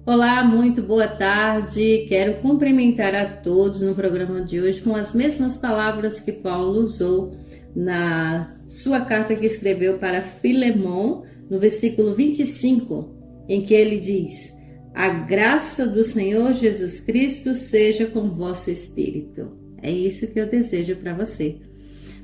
Olá, muito boa tarde. Quero cumprimentar a todos no programa de hoje com as mesmas palavras que Paulo usou na sua carta que escreveu para Filemon, no versículo 25, em que ele diz: "A graça do Senhor Jesus Cristo seja com vosso espírito." É isso que eu desejo para você.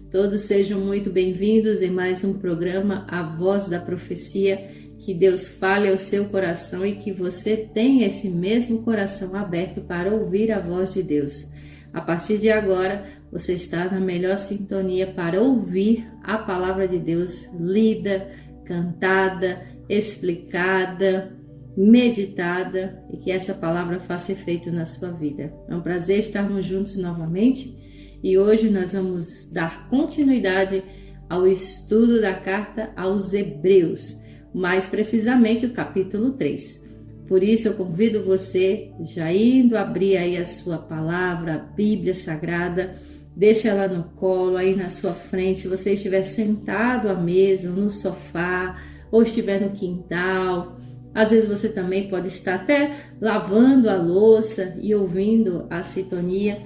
Todos sejam muito bem-vindos em mais um programa A Voz da Profecia. Que Deus fale ao seu coração e que você tenha esse mesmo coração aberto para ouvir a voz de Deus. A partir de agora, você está na melhor sintonia para ouvir a palavra de Deus lida, cantada, explicada, meditada, e que essa palavra faça efeito na sua vida. É um prazer estarmos juntos novamente e hoje nós vamos dar continuidade ao estudo da carta aos Hebreus, mais precisamente o capítulo 3. Por isso eu convido você, já indo abrir aí a sua palavra, a Bíblia Sagrada, deixa ela no colo, aí na sua frente. Se você estiver sentado à mesa, no sofá, ou estiver no quintal, às vezes você também pode estar até lavando a louça e ouvindo a sintonia,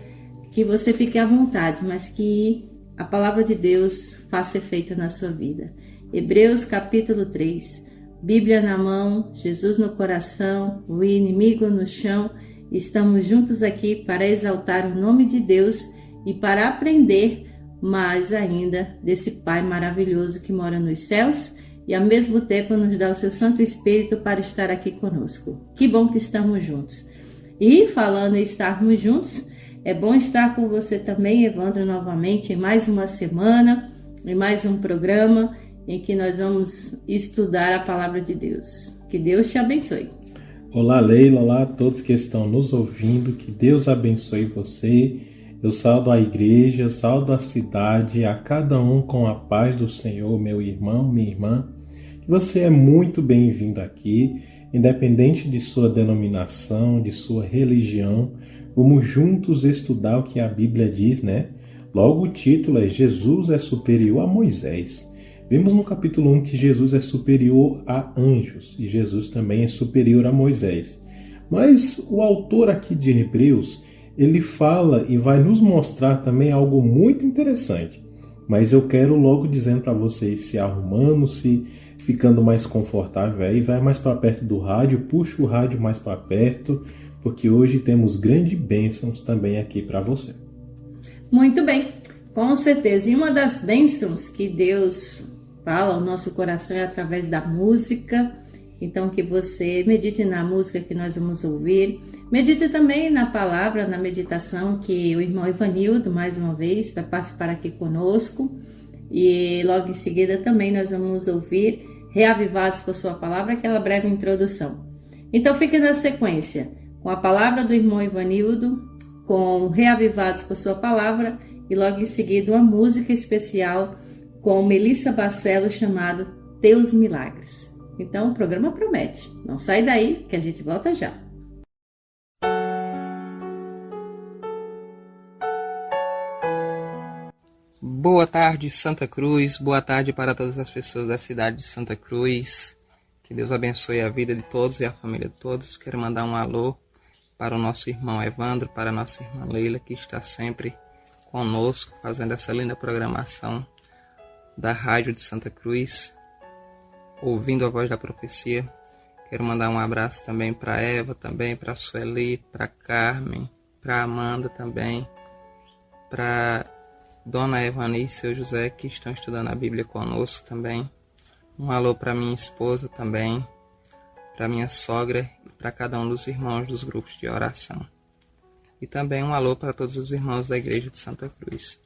que você fique à vontade, mas que a palavra de Deus faça efeito na sua vida. Hebreus capítulo 3, Bíblia na mão, Jesus no coração, o inimigo no chão. Estamos juntos aqui para exaltar o nome de Deus e para aprender mais ainda desse Pai maravilhoso que mora nos céus e ao mesmo tempo nos dá o seu Santo Espírito para estar aqui conosco. Que bom que estamos juntos. E falando em estarmos juntos, é bom estar com você também, Evandro, novamente em mais uma semana, em mais um programa em que nós vamos estudar a palavra de Deus. Que Deus te abençoe. Olá, Leila, olá a todos que estão nos ouvindo, que Deus abençoe você. Eu saldo a igreja, eu saldo a cidade, a cada um com a paz do Senhor, meu irmão, minha irmã. Você é muito bem-vindo aqui, independente de sua denominação, de sua religião. Vamos juntos estudar o que a Bíblia diz, né? Logo o título é Jesus é superior a Moisés. Vimos no capítulo 1 que Jesus é superior a anjos e Jesus também é superior a Moisés. Mas o autor aqui de Hebreus, ele fala e vai nos mostrar também algo muito interessante. Mas eu quero logo dizendo para vocês, se arrumando, se ficando mais confortável aí, vai mais para perto do rádio, puxa o rádio mais para perto, porque hoje temos grandes bênçãos também aqui para você. Muito bem, com certeza. E uma das bênçãos que Deus fala ao nosso coração é através da música. Então que você medite na música que nós vamos ouvir. Medite também na palavra, na meditação que o irmão Evanildo, mais uma vez, vai participar aqui conosco. E logo em seguida também nós vamos ouvir Reavivados por Sua Palavra, aquela breve introdução. Então fique na sequência, com a palavra do irmão Evanildo, com Reavivados por Sua Palavra e logo em seguida uma música especial com Melissa Barcelos chamado Teus Milagres. Então o programa promete. Não sai daí que a gente volta já. Boa tarde, Santa Cruz. Boa tarde para todas as pessoas da cidade de Santa Cruz. Que Deus abençoe a vida de todos e a família de todos. Quero mandar um alô para o nosso irmão Evandro, para a nossa irmã Leila, que está sempre conosco, fazendo essa linda programação da Rádio de Santa Cruz, ouvindo a voz da profecia. Quero mandar um abraço também para Eva, também para a Sueli, para a Carmen, para a Amanda também, para Dona Evani e seu José, que estão estudando a Bíblia conosco também. Um alô para minha esposa também, para minha sogra e para cada um dos irmãos dos grupos de oração. E também um alô para todos os irmãos da Igreja de Santa Cruz.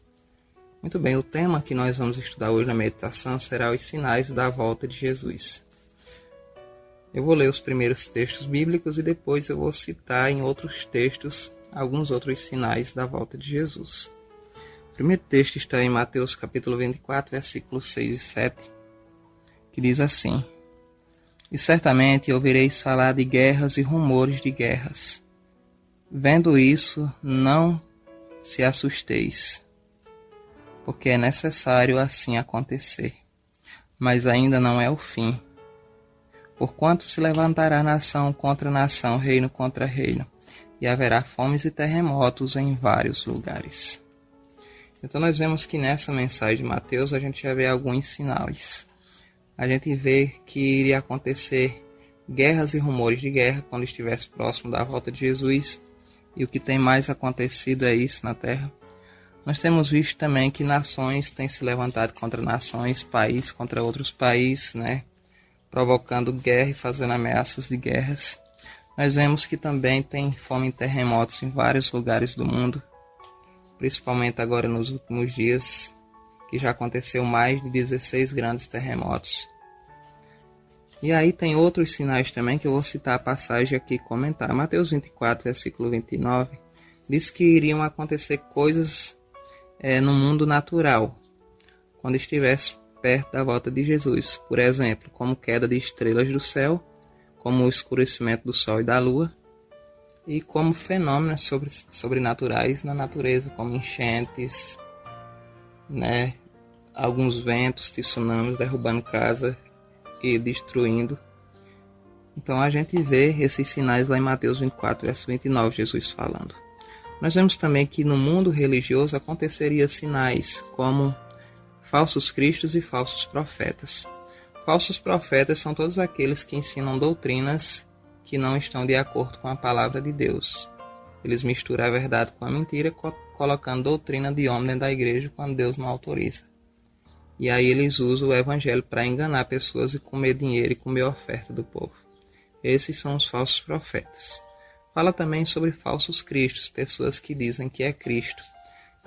Muito bem, o tema que nós vamos estudar hoje na meditação será os sinais da volta de Jesus. Eu vou ler os primeiros textos bíblicos e depois eu vou citar em outros textos alguns outros sinais da volta de Jesus. O primeiro texto está em Mateus capítulo 24, versículos 6 e 7, que diz assim: "E certamente ouvireis falar de guerras e rumores de guerras. Vendo isso, não se assusteis, porque é necessário assim acontecer, mas ainda não é o fim. Porquanto se levantará nação contra nação, reino contra reino, e haverá fomes e terremotos em vários lugares. Então nós vemos que nessa mensagem de Mateus a gente já vê alguns sinais. A gente vê que iria acontecer guerras e rumores de guerra quando estivesse próximo da volta de Jesus, e o que tem mais acontecido é isso na Terra. Nós temos visto também que nações têm se levantado contra nações, país contra outros países, provocando guerra e fazendo ameaças de guerras. Nós vemos que também tem fome e terremotos em vários lugares do mundo, principalmente agora nos últimos dias, que já aconteceu mais de 16 grandes terremotos. E aí tem outros sinais também que eu vou citar a passagem aqui e comentar. Mateus 24, versículo 29, diz que iriam acontecer coisas no mundo natural, quando estivesse perto da volta de Jesus. Por exemplo, como queda de estrelas do céu, como o escurecimento do sol e da lua, e como fenômenos sobrenaturais na natureza, como enchentes, alguns ventos, tsunamis derrubando casa e destruindo. Então a gente vê esses sinais lá em Mateus 24, verso 29, Jesus falando. Nós vemos também que no mundo religioso aconteceria sinais como falsos cristos e falsos profetas. Falsos profetas são todos aqueles que ensinam doutrinas que não estão de acordo com a palavra de Deus. Eles misturam a verdade com a mentira, colocando doutrina de homem dentro da igreja quando Deus não autoriza. E aí eles usam o evangelho para enganar pessoas e comer dinheiro e comer a oferta do povo. Esses são os falsos profetas. Fala também sobre falsos cristos, pessoas que dizem que é Cristo.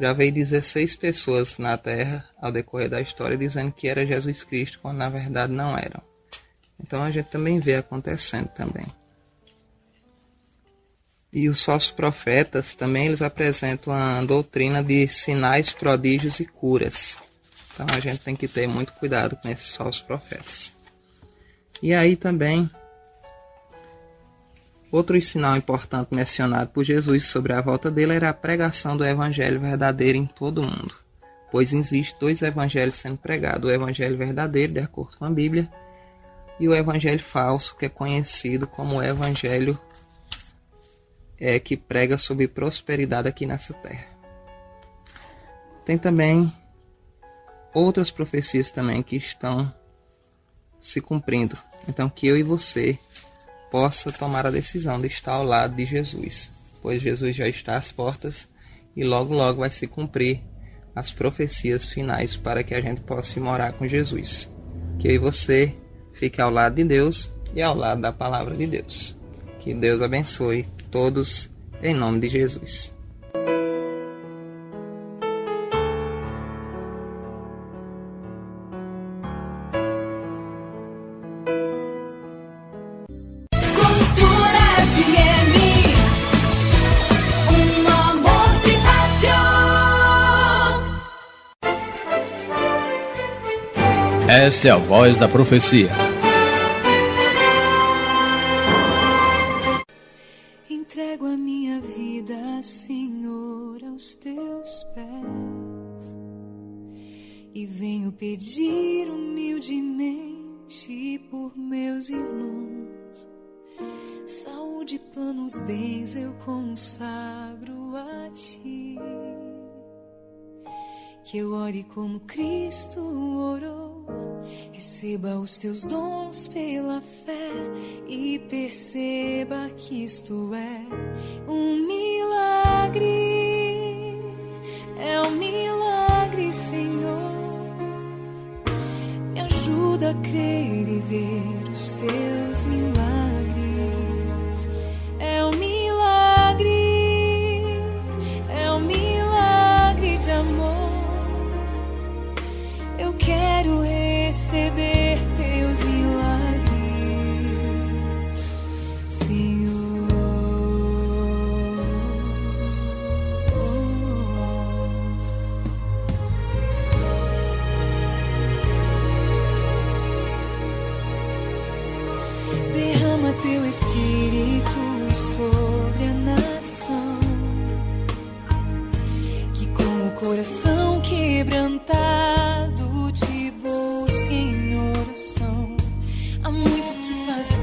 Já veio 16 pessoas na Terra ao decorrer da história dizendo que era Jesus Cristo, quando na verdade não eram. Então a gente também vê acontecendo também. E os falsos profetas também eles apresentam a doutrina de sinais, prodígios e curas. Então a gente tem que ter muito cuidado com esses falsos profetas. E aí também, outro sinal importante mencionado por Jesus sobre a volta dele era a pregação do evangelho verdadeiro em todo o mundo. Pois existem dois evangelhos sendo pregados, o evangelho verdadeiro, de acordo com a Bíblia, e o evangelho falso, que é conhecido como o evangelho que prega sobre prosperidade aqui nessa terra. Tem também outras profecias também que estão se cumprindo. Então que eu e você possa tomar a decisão de estar ao lado de Jesus, pois Jesus já está às portas e logo logo vai se cumprir as profecias finais para que a gente possa ir morar com Jesus. Que eu e você fique ao lado de Deus e ao lado da palavra de Deus. Que Deus abençoe todos em nome de Jesus. Esta é a voz da profecia. Entrego a minha vida, Senhor, aos teus pés e venho pedir humildemente por meus irmãos. Saúde, planos, bens eu consagro a ti. Que eu ore como Cristo orou, receba os teus dons pela fé e perceba que isto é um milagre, é um milagre, Senhor. Me ajuda a crer e ver os teus milagres. É um milagre, é um milagre de amor. Eu quero receber teus milagres, Senhor. Derrama teu Espírito sobre a nação, que com o coração quebrantado te busque em oração. Há muito que fazer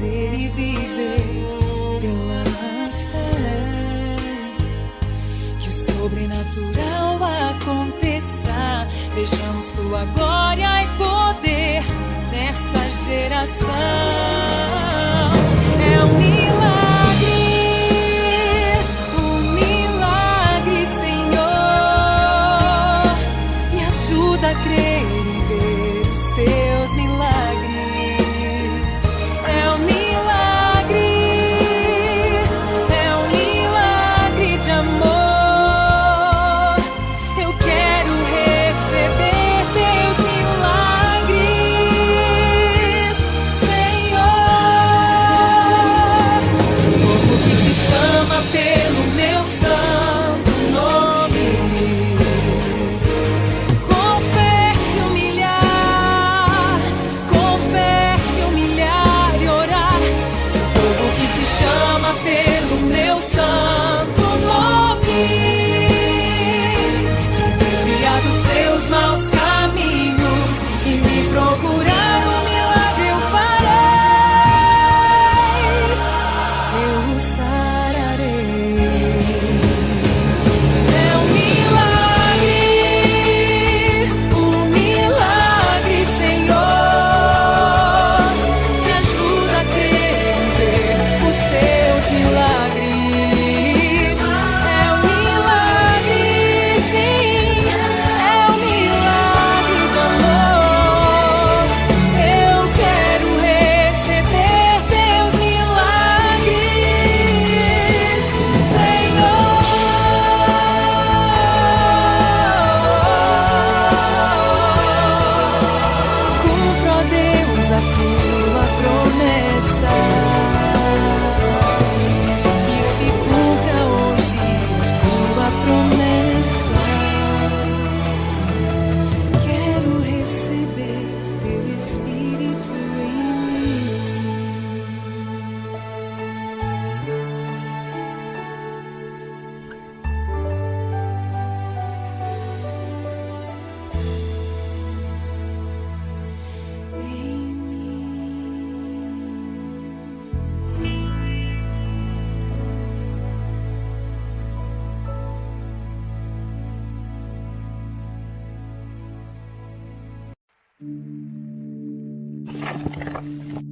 vejamos tua glória e poder nesta geração. É um milagre, Senhor. Me ajuda a crer e ver os teus milagres. É um milagre de amor. Eu quero receber teus milagres, Senhor. Sou um povo que se chama pelo meu santo nome. Confesse, humilhar e orar. Sou um povo que se chama pelo meu santo nome. Se desviar dos seus maus caminhos e me procurar, um milagre eu farei, eu o sararei. É um milagre, Senhor. Me ajuda a crer e ver os teus milagres. É um milagre, sim, é um milagre de amor. Eu quero receber teus milagres, Senhor. Cumpra, ó Deus, a tua promessa. Que se cumpra hoje a tua promessa. Quero receber teu Espírito em mim.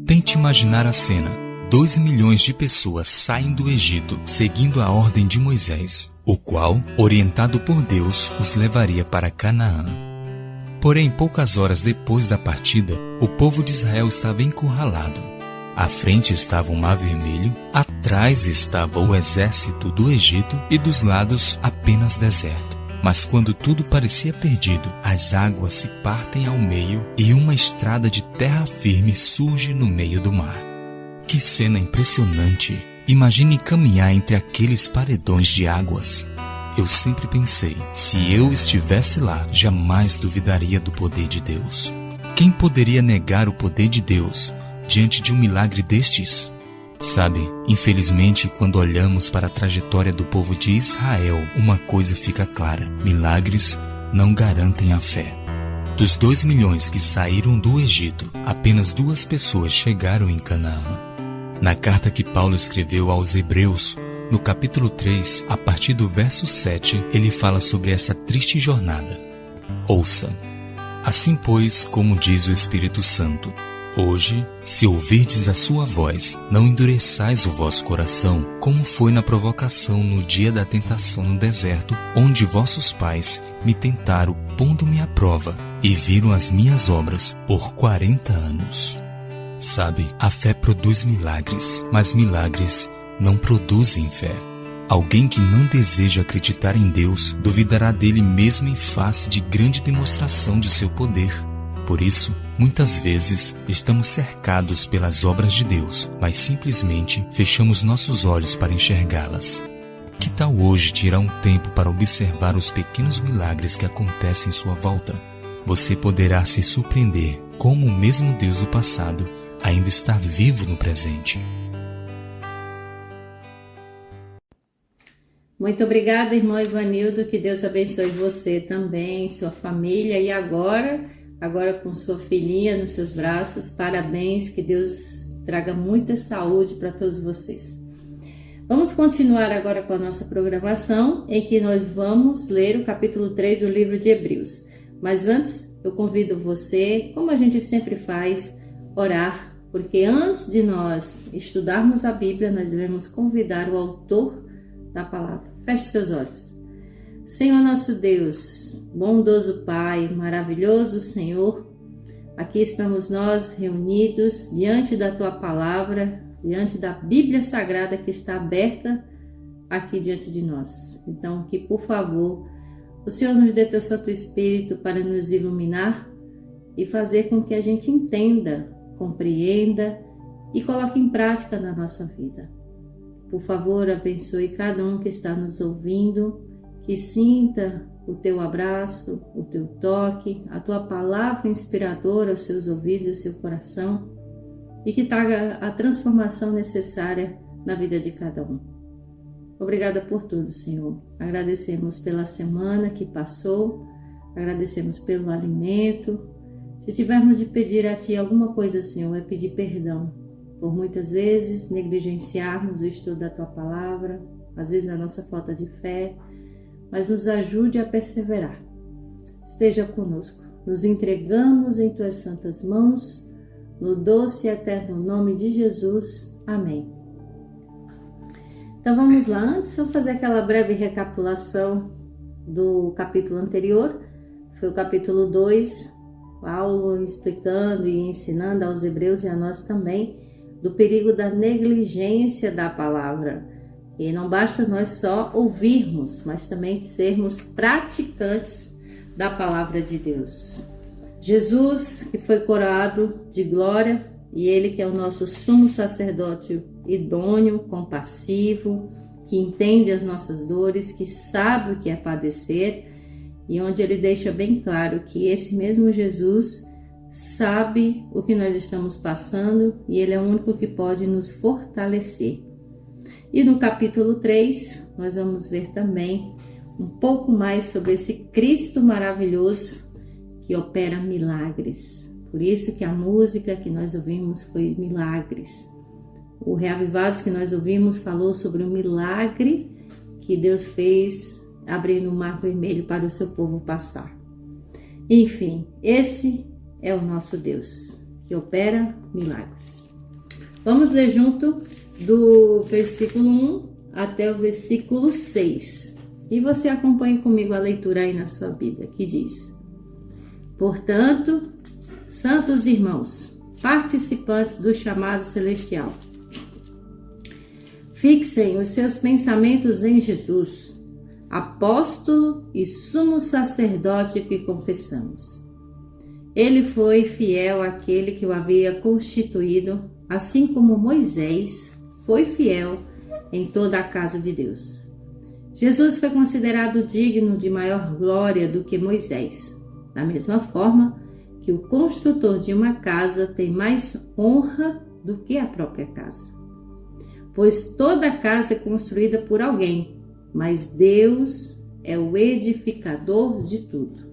Tente imaginar a cena. 2 milhões de pessoas saem do Egito seguindo a ordem de Moisés, o qual, orientado por Deus, os levaria para Canaã. Porém, poucas horas depois da partida, o povo de Israel estava encurralado. À frente estava o Mar Vermelho, atrás estava o exército do Egito e dos lados apenas deserto. Mas quando tudo parecia perdido, as águas se partem ao meio e uma estrada de terra firme surge no meio do mar. Que cena impressionante! Imagine caminhar entre aqueles paredões de águas. Eu sempre pensei, se eu estivesse lá, jamais duvidaria do poder de Deus. Quem poderia negar o poder de Deus diante de um milagre destes? Sabe, infelizmente, quando olhamos para a trajetória do povo de Israel, uma coisa fica clara: milagres não garantem a fé. Dos 2 milhões que saíram do Egito, apenas 2 pessoas chegaram em Canaã. Na carta que Paulo escreveu aos Hebreus, no capítulo 3, a partir do verso 7, ele fala sobre essa triste jornada. Ouça: assim, pois, como diz o Espírito Santo, hoje, se ouvirdes a sua voz, não endureçais o vosso coração, como foi na provocação no dia da tentação no deserto, onde vossos pais me tentaram, pondo-me à prova, e viram as minhas obras por 40 anos. Sabe, a fé produz milagres, mas milagres não produzem fé. Alguém que não deseja acreditar em Deus, duvidará dele mesmo em face de grande demonstração de seu poder. Por isso, muitas vezes estamos cercados pelas obras de Deus, mas simplesmente fechamos nossos olhos para enxergá-las. Que tal hoje tirar um tempo para observar os pequenos milagres que acontecem em sua volta? Você poderá se surpreender como o mesmo Deus do passado ainda está vivo no presente. Muito obrigada, irmão Ivanildo, que Deus abençoe você também, sua família, e agora com sua filhinha nos seus braços. Parabéns, que Deus traga muita saúde para todos vocês. Vamos continuar agora com a nossa programação, em que nós vamos ler o capítulo 3 do livro de Hebreus. Mas antes, eu convido você, como a gente sempre faz, orar, porque antes de nós estudarmos a Bíblia, nós devemos convidar o autor da palavra. Feche seus olhos. Senhor nosso Deus, bondoso Pai, maravilhoso Senhor, aqui estamos nós reunidos diante da Tua palavra, diante da Bíblia Sagrada que está aberta aqui diante de nós. Então, que por favor, o Senhor nos dê Teu Santo Espírito para nos iluminar e fazer com que a gente entenda, compreenda e coloque em prática na nossa vida. Por favor, abençoe cada um que está nos ouvindo, que sinta o Teu abraço, o Teu toque, a Tua palavra inspiradora aos seus ouvidos e ao seu coração e que traga a transformação necessária na vida de cada um. Obrigada por tudo, Senhor. Agradecemos pela semana que passou, agradecemos pelo alimento. Se tivermos de pedir a Ti alguma coisa, Senhor, é pedir perdão por muitas vezes negligenciarmos o estudo da Tua palavra, às vezes a nossa falta de fé, mas nos ajude a perseverar. Esteja conosco. Nos entregamos em Tuas santas mãos, no doce e eterno nome de Jesus. Amém. Então vamos lá, antes vou fazer aquela breve recapitulação do capítulo anterior, foi o capítulo 2, Paulo explicando e ensinando aos hebreus e a nós também do perigo da negligência da palavra. E não basta nós só ouvirmos, mas também sermos praticantes da palavra de Deus. Jesus, que foi coroado de glória, e Ele que é o nosso sumo sacerdote idôneo, compassivo, que entende as nossas dores, que sabe o que é padecer, e onde Ele deixa bem claro que esse mesmo Jesus sabe o que nós estamos passando e Ele é o único que pode nos fortalecer. E no capítulo 3, nós vamos ver também um pouco mais sobre esse Cristo maravilhoso que opera milagres. Por isso que a música que nós ouvimos foi milagres. O Reavivados que nós ouvimos falou sobre o milagre que Deus fez abrindo o Mar Vermelho para o seu povo passar. Enfim, esse é o nosso Deus, que opera milagres. Vamos ler junto do versículo 1 até o versículo 6. E você acompanhe comigo a leitura aí na sua Bíblia, que diz: Portanto, santos irmãos, participantes do chamado celestial, fixem os seus pensamentos em Jesus, apóstolo e sumo sacerdote que confessamos. Ele foi fiel àquele que o havia constituído, assim como Moisés foi fiel em toda a casa de Deus. Jesus foi considerado digno de maior glória do que Moisés, da mesma forma que o construtor de uma casa tem mais honra do que a própria casa. Pois toda casa é construída por alguém, mas Deus é o edificador de tudo.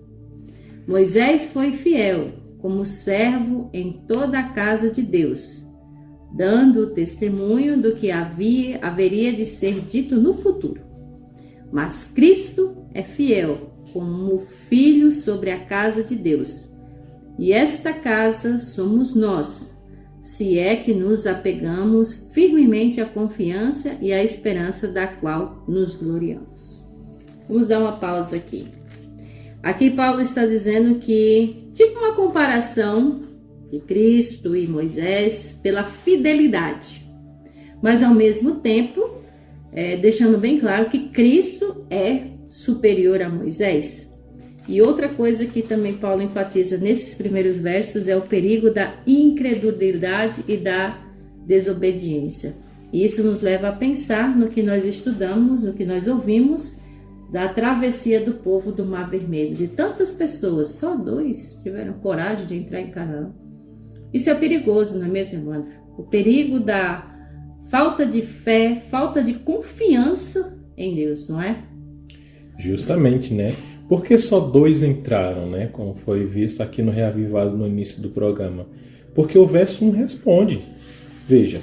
Moisés foi fiel como servo em toda a casa de Deus, dando o testemunho do que haveria de ser dito no futuro. Mas Cristo é fiel como filho sobre a casa de Deus. E esta casa somos nós, se é que nos apegamos firmemente à confiança e à esperança da qual nos gloriamos. Vamos dar uma pausa aqui. Aqui Paulo está dizendo que, tipo uma comparação de Cristo e Moisés pela fidelidade, mas ao mesmo tempo deixando bem claro que Cristo é superior a Moisés. E outra coisa que também Paulo enfatiza nesses primeiros versos é o perigo da incredulidade e da desobediência. E isso nos leva a pensar no que nós estudamos, no que nós ouvimos da travessia do povo do Mar Vermelho. De tantas pessoas, só 2 tiveram coragem de entrar em Canaã. Isso é perigoso, não é mesmo, Evandro? O perigo da falta de fé, falta de confiança em Deus, não é? Justamente, né? Por que só 2 entraram, né? Como foi visto aqui no Reavivados no início do programa. Porque o verso 1 responde. Veja,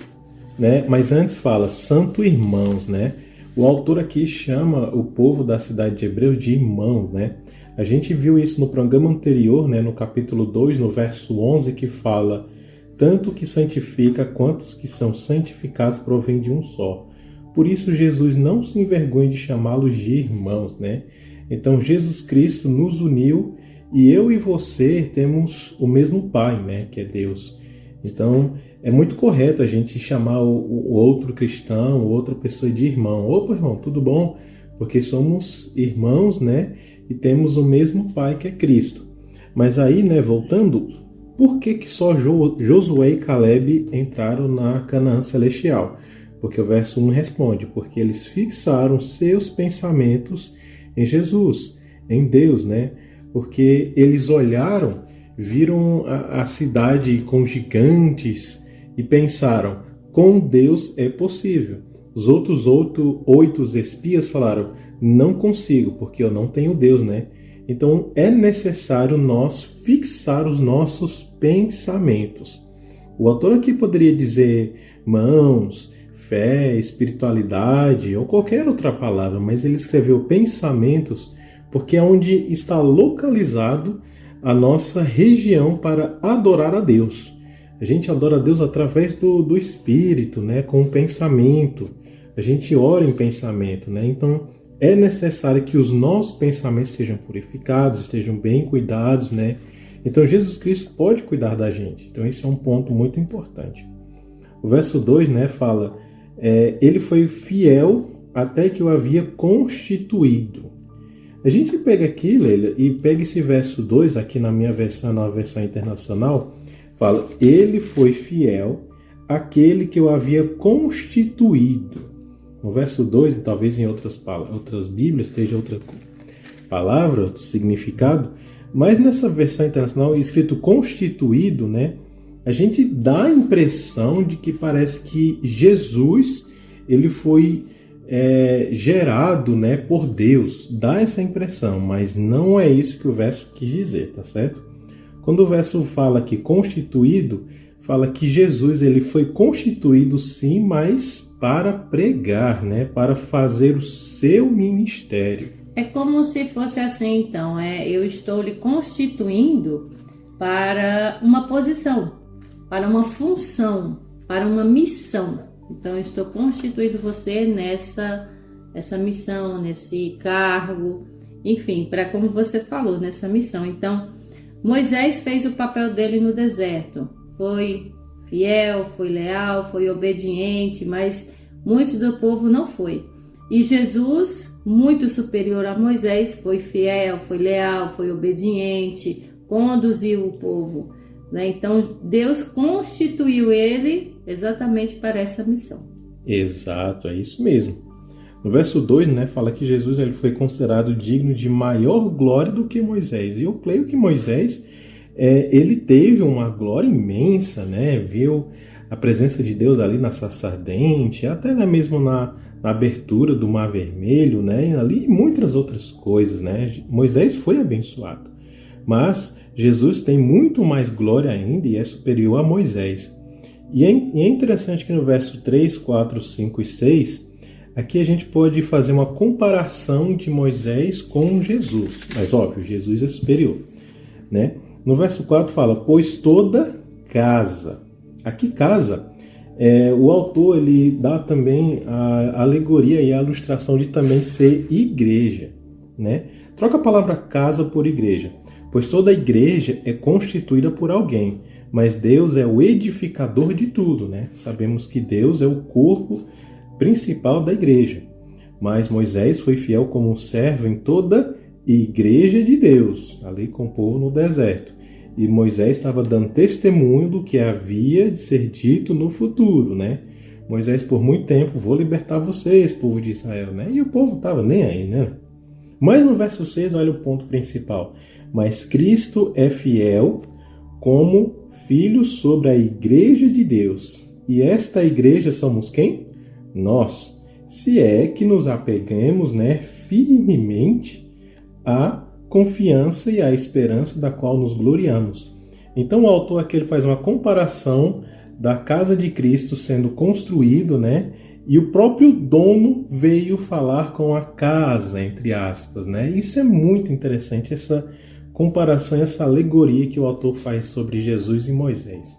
né? Mas antes fala, santo irmãos, né? O autor aqui chama o povo da cidade de Hebreus de irmãos, né? A gente viu isso no programa anterior, né, no capítulo 2, no verso 11, que fala: tanto que santifica quanto os que são santificados provém de um só. Por isso Jesus não se envergonha de chamá-los de irmãos, né? Então Jesus Cristo nos uniu e eu e você temos o mesmo Pai, né, que é Deus. Então é muito correto a gente chamar o outro cristão, outra pessoa de irmão. Opa, irmão, tudo bom? Porque somos irmãos, né? E temos o mesmo Pai que é Cristo. Mas aí, né, voltando, por que só Josué e Caleb entraram na Canaã Celestial? Porque o verso 1 responde: porque eles fixaram seus pensamentos em Jesus, em Deus, né? Porque eles olharam, viram a cidade com gigantes e pensaram: com Deus é possível. Os outros 8 espias falaram: não consigo, porque eu não tenho Deus, né? Então é necessário nós fixar os nossos pensamentos. O autor aqui poderia dizer mãos, fé, espiritualidade ou qualquer outra palavra, mas ele escreveu pensamentos porque é onde está localizado a nossa região para adorar a Deus. A gente adora a Deus através do Espírito, né? Com o pensamento. A gente ora em pensamento, né? Então é necessário que os nossos pensamentos sejam purificados, estejam bem cuidados, né? Então Jesus Cristo pode cuidar da gente. Então esse é um ponto muito importante. O verso 2, né, fala: ele foi fiel até que o havia constituído. A gente pega aqui, Leila, e pega esse verso 2 aqui na minha versão, na versão internacional, fala: ele foi fiel àquele que o havia constituído. No verso 2, talvez em outras Bíblias esteja outra palavra, outro significado, mas nessa versão internacional escrito constituído, né, a gente dá a impressão de que parece que Jesus ele foi gerado, né, por Deus. Dá essa impressão, mas não é isso que o verso quis dizer, tá certo? Quando o verso fala que constituído, fala que Jesus ele foi constituído sim, mas para pregar, né, para fazer o seu ministério. É como se fosse assim, então, eu estou lhe constituindo para uma posição, para uma função, para uma missão. Então, eu estou constituindo você essa missão, nesse cargo, enfim, para como você falou, nessa missão. Então, Moisés fez o papel dele no deserto. Foi fiel, foi leal, foi obediente, mas muitos do povo não foi. E Jesus, muito superior a Moisés, foi fiel, foi leal, foi obediente, conduziu o povo, né? Então, Deus constituiu ele exatamente para essa missão. Exato, é isso mesmo. No verso 2, né, fala que Jesus ele foi considerado digno de maior glória do que Moisés. E eu creio que Moisés ele teve uma glória imensa, né? Viu a presença de Deus ali na sarça ardente, até mesmo na abertura do Mar Vermelho, né? Ali muitas outras coisas, né? Moisés foi abençoado, mas Jesus tem muito mais glória ainda e é superior a Moisés. E é interessante que no verso 3, 4, 5 e 6, aqui a gente pode fazer uma comparação de Moisés com Jesus, mas óbvio, Jesus é superior, né? No verso 4 fala: pois toda casa. Aqui casa, o autor ele dá também a alegoria e a ilustração de também ser igreja, né? Troca a palavra casa por igreja, pois toda igreja é constituída por alguém, mas Deus é o edificador de tudo, né? Sabemos que Deus é o corpo principal da igreja, mas Moisés foi fiel como um servo em toda igreja de Deus, ali com o povo no deserto. E Moisés estava dando testemunho do que havia de ser dito no futuro, né? Moisés, por muito tempo, vou libertar vocês, povo de Israel, né? E o povo estava nem aí, né? Mas no verso 6, olha o ponto principal. Mas Cristo é fiel como filho sobre a igreja de Deus. E esta igreja somos quem? Nós. Se é que nos apegamos, né, firmemente a confiança e a esperança da qual nos gloriamos. Então o autor aqui ele faz uma comparação da casa de Cristo sendo construído, né? e o próprio dono veio falar com a casa, entre aspas, né? Isso é muito interessante, essa comparação, essa alegoria que o autor faz sobre Jesus e Moisés.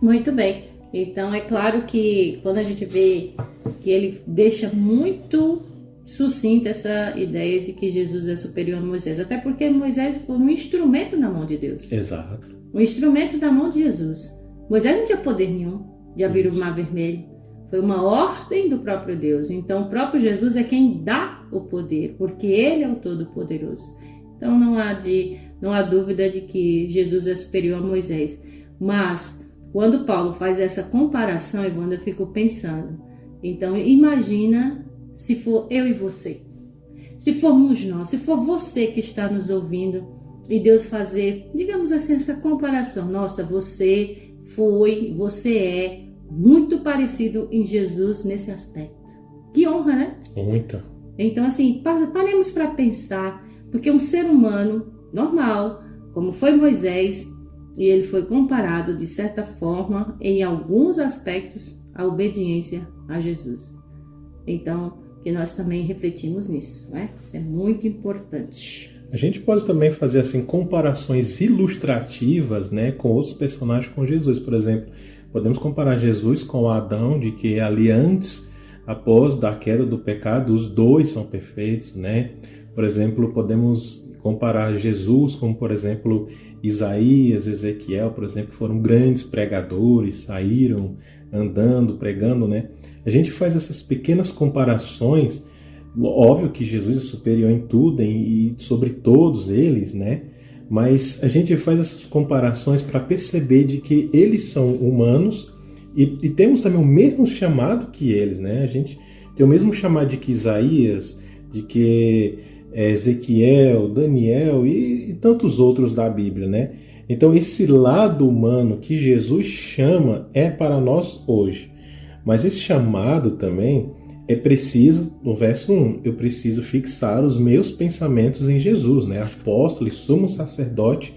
Muito bem. Então, é claro que quando a gente vê que ele deixa muito sucinta essa ideia de que Jesus é superior a Moisés, até porque Moisés foi um instrumento na mão de Deus. Exato. Um instrumento na mão de Jesus. Moisés não tinha poder nenhum de abrir o mar vermelho. Foi uma ordem do próprio Deus. Então, o próprio Jesus é quem dá o poder, porque ele é o Todo-Poderoso. Então, não há dúvida de que Jesus é superior a Moisés. Mas, quando Paulo faz essa comparação, Evandro, eu fico pensando. Então, imagina se for eu e você. Se formos nós, se for você que está nos ouvindo e Deus fazer, digamos assim, essa comparação. Nossa, você é muito parecido em Jesus nesse aspecto. Que honra, né? Muita. Então, assim, paremos para pensar, porque um ser humano normal, como foi Moisés, e ele foi comparado, de certa forma, em alguns aspectos, à obediência a Jesus. Então, que nós também refletimos nisso, né? Isso é muito importante. A gente pode também fazer assim comparações ilustrativas, né, com outros personagens com Jesus. Por exemplo, podemos comparar Jesus com Adão, de que ali antes, após da queda do pecado, os dois são perfeitos, né? Por exemplo, podemos comparar Jesus com, por exemplo, Isaías, Ezequiel, por exemplo, foram grandes pregadores, saíram andando, pregando, né? A gente faz essas pequenas comparações. Óbvio que Jesus é superior em tudo e sobre todos eles, né? Mas a gente faz essas comparações para perceber de que eles são humanos e temos também o mesmo chamado que eles, né? A gente tem o mesmo chamado de que Isaías, de que Ezequiel, Daniel e tantos outros da Bíblia, né? Então esse lado humano que Jesus chama é para nós hoje. Mas esse chamado também é preciso, no verso 1, eu preciso fixar os meus pensamentos em Jesus, né? Apóstolo e sumo sacerdote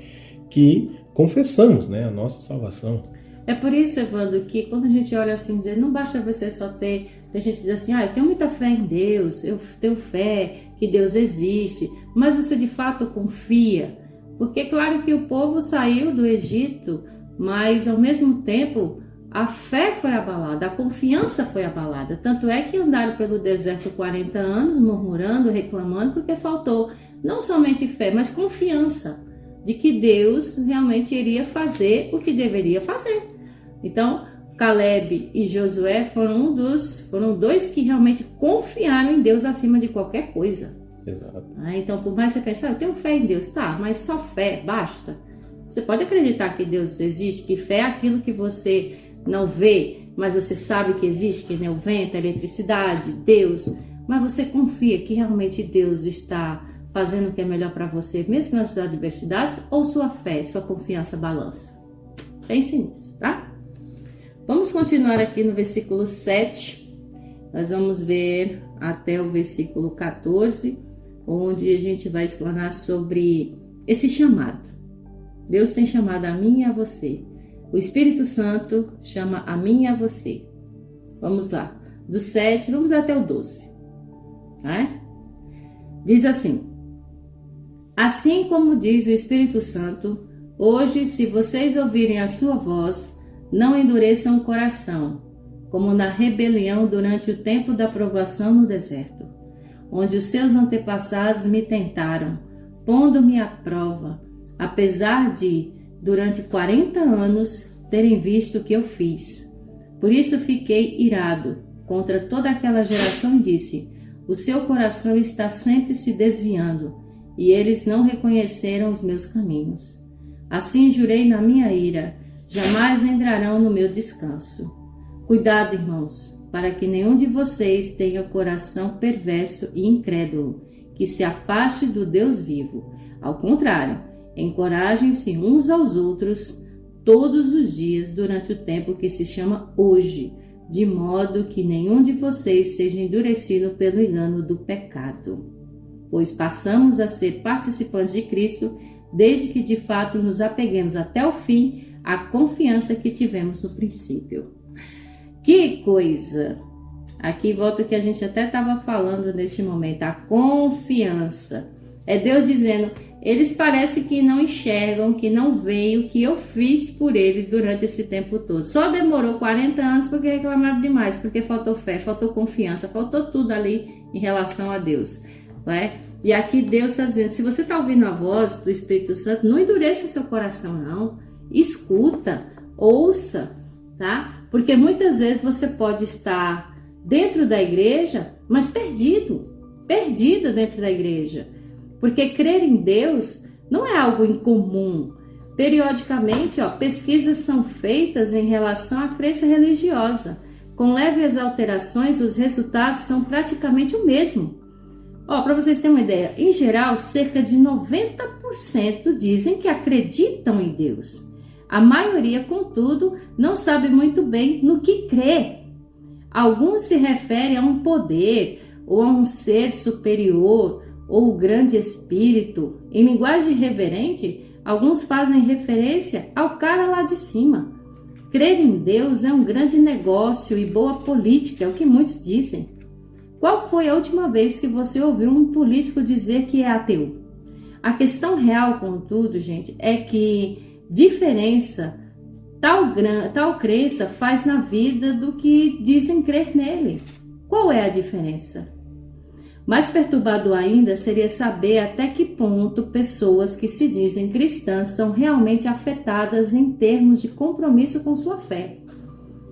que confessamos, né? A nossa salvação. É por isso, Evandro, que quando a gente olha assim, dizer, não basta você só ter... Tem gente que diz assim, eu tenho muita fé em Deus, eu tenho fé que Deus existe, mas você de fato confia? Porque claro que o povo saiu do Egito, mas ao mesmo tempo a fé foi abalada, a confiança foi abalada. Tanto é que andaram pelo deserto 40 anos, murmurando, reclamando, porque faltou não somente fé, mas confiança de que Deus realmente iria fazer o que deveria fazer. Então, Caleb e Josué foram dois que realmente confiaram em Deus acima de qualquer coisa. Exato. Então, por mais você pensar, eu tenho fé em Deus, tá, mas só fé basta? Você pode acreditar que Deus existe, que fé é aquilo que você não vê, mas você sabe que existe, que nem o vento, a eletricidade, Deus, mas você confia que realmente Deus está fazendo o que é melhor para você, mesmo nas adversidades, ou sua fé, sua confiança balança? Pense nisso, tá? Vamos continuar aqui no versículo 7, nós vamos ver até o versículo 14, onde a gente vai explanar sobre esse chamado. Deus tem chamado a mim e a você. O Espírito Santo chama a mim e a você. Vamos lá. Do 7, vamos até o 12. Né? Diz assim: assim como diz o Espírito Santo, hoje, se vocês ouvirem a sua voz, não endureçam o coração, como na rebelião durante o tempo da provação no deserto, onde os seus antepassados me tentaram, pondo-me à prova, apesar de, durante 40 anos, terem visto o que eu fiz. Por isso fiquei irado contra toda aquela geração e disse: o seu coração está sempre se desviando, e eles não reconheceram os meus caminhos. Assim jurei na minha ira: jamais entrarão no meu descanso. Cuidado, irmãos, para que nenhum de vocês tenha coração perverso e incrédulo, que se afaste do Deus vivo. Ao contrário, encorajem-se uns aos outros todos os dias durante o tempo que se chama hoje, de modo que nenhum de vocês seja endurecido pelo engano do pecado. Pois passamos a ser participantes de Cristo, desde que de fato nos apeguemos até o fim à confiança que tivemos no princípio. Que coisa! Aqui volta o que a gente até estava falando neste momento, a confiança. É Deus dizendo, eles parecem que não enxergam, que não veem o que eu fiz por eles durante esse tempo todo. Só demorou 40 anos porque reclamaram demais, porque faltou fé, faltou confiança, faltou tudo ali em relação a Deus. Né? E aqui Deus está dizendo, se você está ouvindo a voz do Espírito Santo, não endureça seu coração não, escuta, ouça, tá? Porque muitas vezes você pode estar dentro da igreja, mas perdida dentro da igreja. Porque crer em Deus não é algo incomum. Periodicamente, pesquisas são feitas em relação à crença religiosa. Com leves alterações, os resultados são praticamente o mesmo. Para vocês terem uma ideia, em geral, cerca de 90% dizem que acreditam em Deus. A maioria, contudo, não sabe muito bem no que crê. Alguns se referem a um poder ou a um ser superior ou o grande espírito. Em linguagem reverente, alguns fazem referência ao cara lá de cima. Crer em Deus é um grande negócio e boa política, é o que muitos dizem. Qual foi a última vez que você ouviu um político dizer que é ateu? A questão real, contudo, gente, é que diferença tal crença faz na vida do que dizem crer nele. Qual é a diferença? Mais perturbador ainda seria saber até que ponto pessoas que se dizem cristãs são realmente afetadas em termos de compromisso com sua fé.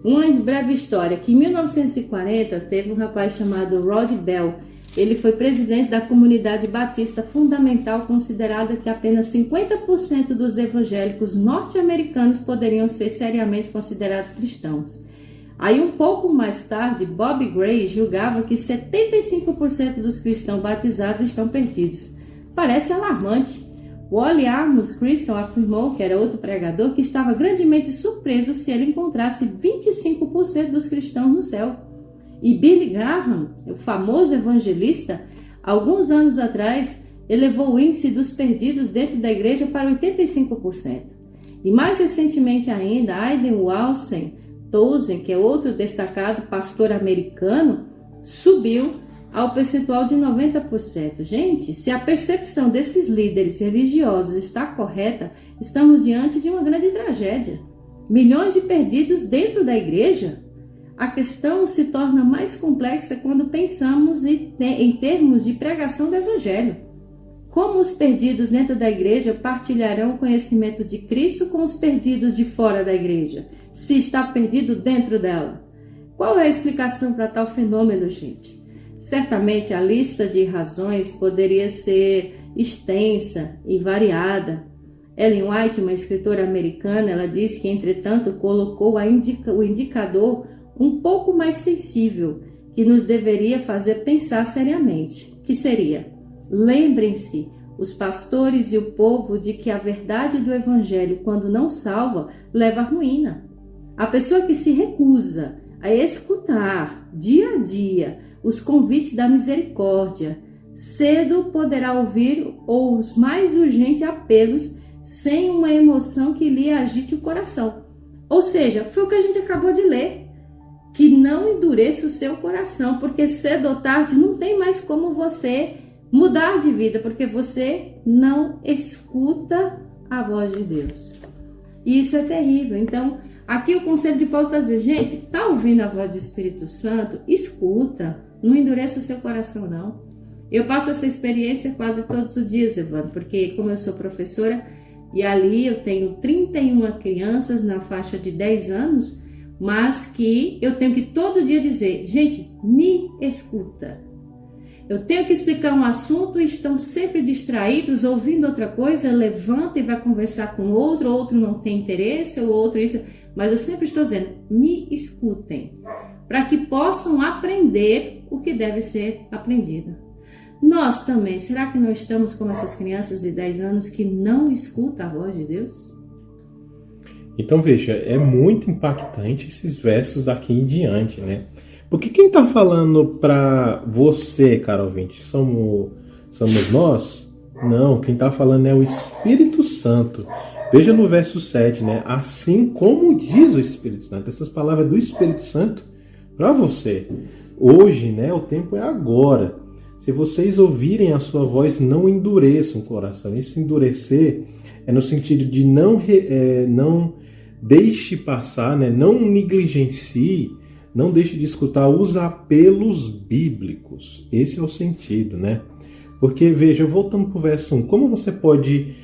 Uma breve história, que em 1940 teve um rapaz chamado Rod Bell. Ele foi presidente da comunidade batista fundamental, considerada que apenas 50% dos evangélicos norte-americanos poderiam ser seriamente considerados cristãos. Aí, um pouco mais tarde, Bob Gray julgava que 75% dos cristãos batizados estão perdidos. Parece alarmante. Wally Amos Christian afirmou, que era outro pregador, que estava grandemente surpreso se ele encontrasse 25% dos cristãos no céu. E Billy Graham, o famoso evangelista, alguns anos atrás, elevou o índice dos perdidos dentro da igreja para 85%. E mais recentemente ainda, Aiden Walsen Tozen, que é outro destacado pastor americano, subiu ao percentual de 90%. Gente, se a percepção desses líderes religiosos está correta, estamos diante de uma grande tragédia. Milhões de perdidos dentro da igreja? A questão se torna mais complexa quando pensamos em termos de pregação do evangelho. Como os perdidos dentro da igreja partilharão o conhecimento de Cristo com os perdidos de fora da igreja, se está perdido dentro dela? Qual é a explicação para tal fenômeno, gente? Certamente a lista de razões poderia ser extensa e variada. Ellen White, uma escritora americana, ela diz que, entretanto, colocou o indicador um pouco mais sensível, que nos deveria fazer pensar seriamente, que seria: lembrem-se, os pastores e o povo, de que a verdade do evangelho, quando não salva, leva à ruína. A pessoa que se recusa a escutar dia a dia os convites da misericórdia, cedo poderá ouvir os mais urgentes apelos sem uma emoção que lhe agite o coração. Ou seja, foi o que a gente acabou de ler, que não endureça o seu coração, porque cedo ou tarde não tem mais como você mudar de vida, porque você não escuta a voz de Deus. E isso é terrível. Então, aqui o conselho de Paulo está dizendo: gente, está ouvindo a voz do Espírito Santo? Escuta, não endureça o seu coração, não. Eu passo essa experiência quase todos os dias, Evandro, porque como eu sou professora, e ali eu tenho 31 crianças na faixa de 10 anos, mas que eu tenho que todo dia dizer: gente, me escuta. Eu tenho que explicar um assunto e estão sempre distraídos, ouvindo outra coisa, levanta e vai conversar com outro não tem interesse, ou outro isso. Mas eu sempre estou dizendo: me escutem, para que possam aprender o que deve ser aprendido. Nós também, será que não estamos como essas crianças de 10 anos que não escutam a voz de Deus? Então veja, é muito impactante esses versos daqui em diante, né? Porque quem está falando para você, caro ouvinte, somos nós? Não, quem está falando é o Espírito Santo. Veja no verso 7, né? Assim como diz o Espírito Santo. Essas palavras do Espírito Santo para você. hoje, né? O tempo é agora. Se vocês ouvirem a sua voz, não endureçam o coração. Esse endurecer é no sentido de não deixe passar, né? Não negligencie, não deixe de escutar os apelos bíblicos. Esse é o sentido, né? Porque, veja, voltando para o verso 1, como você pode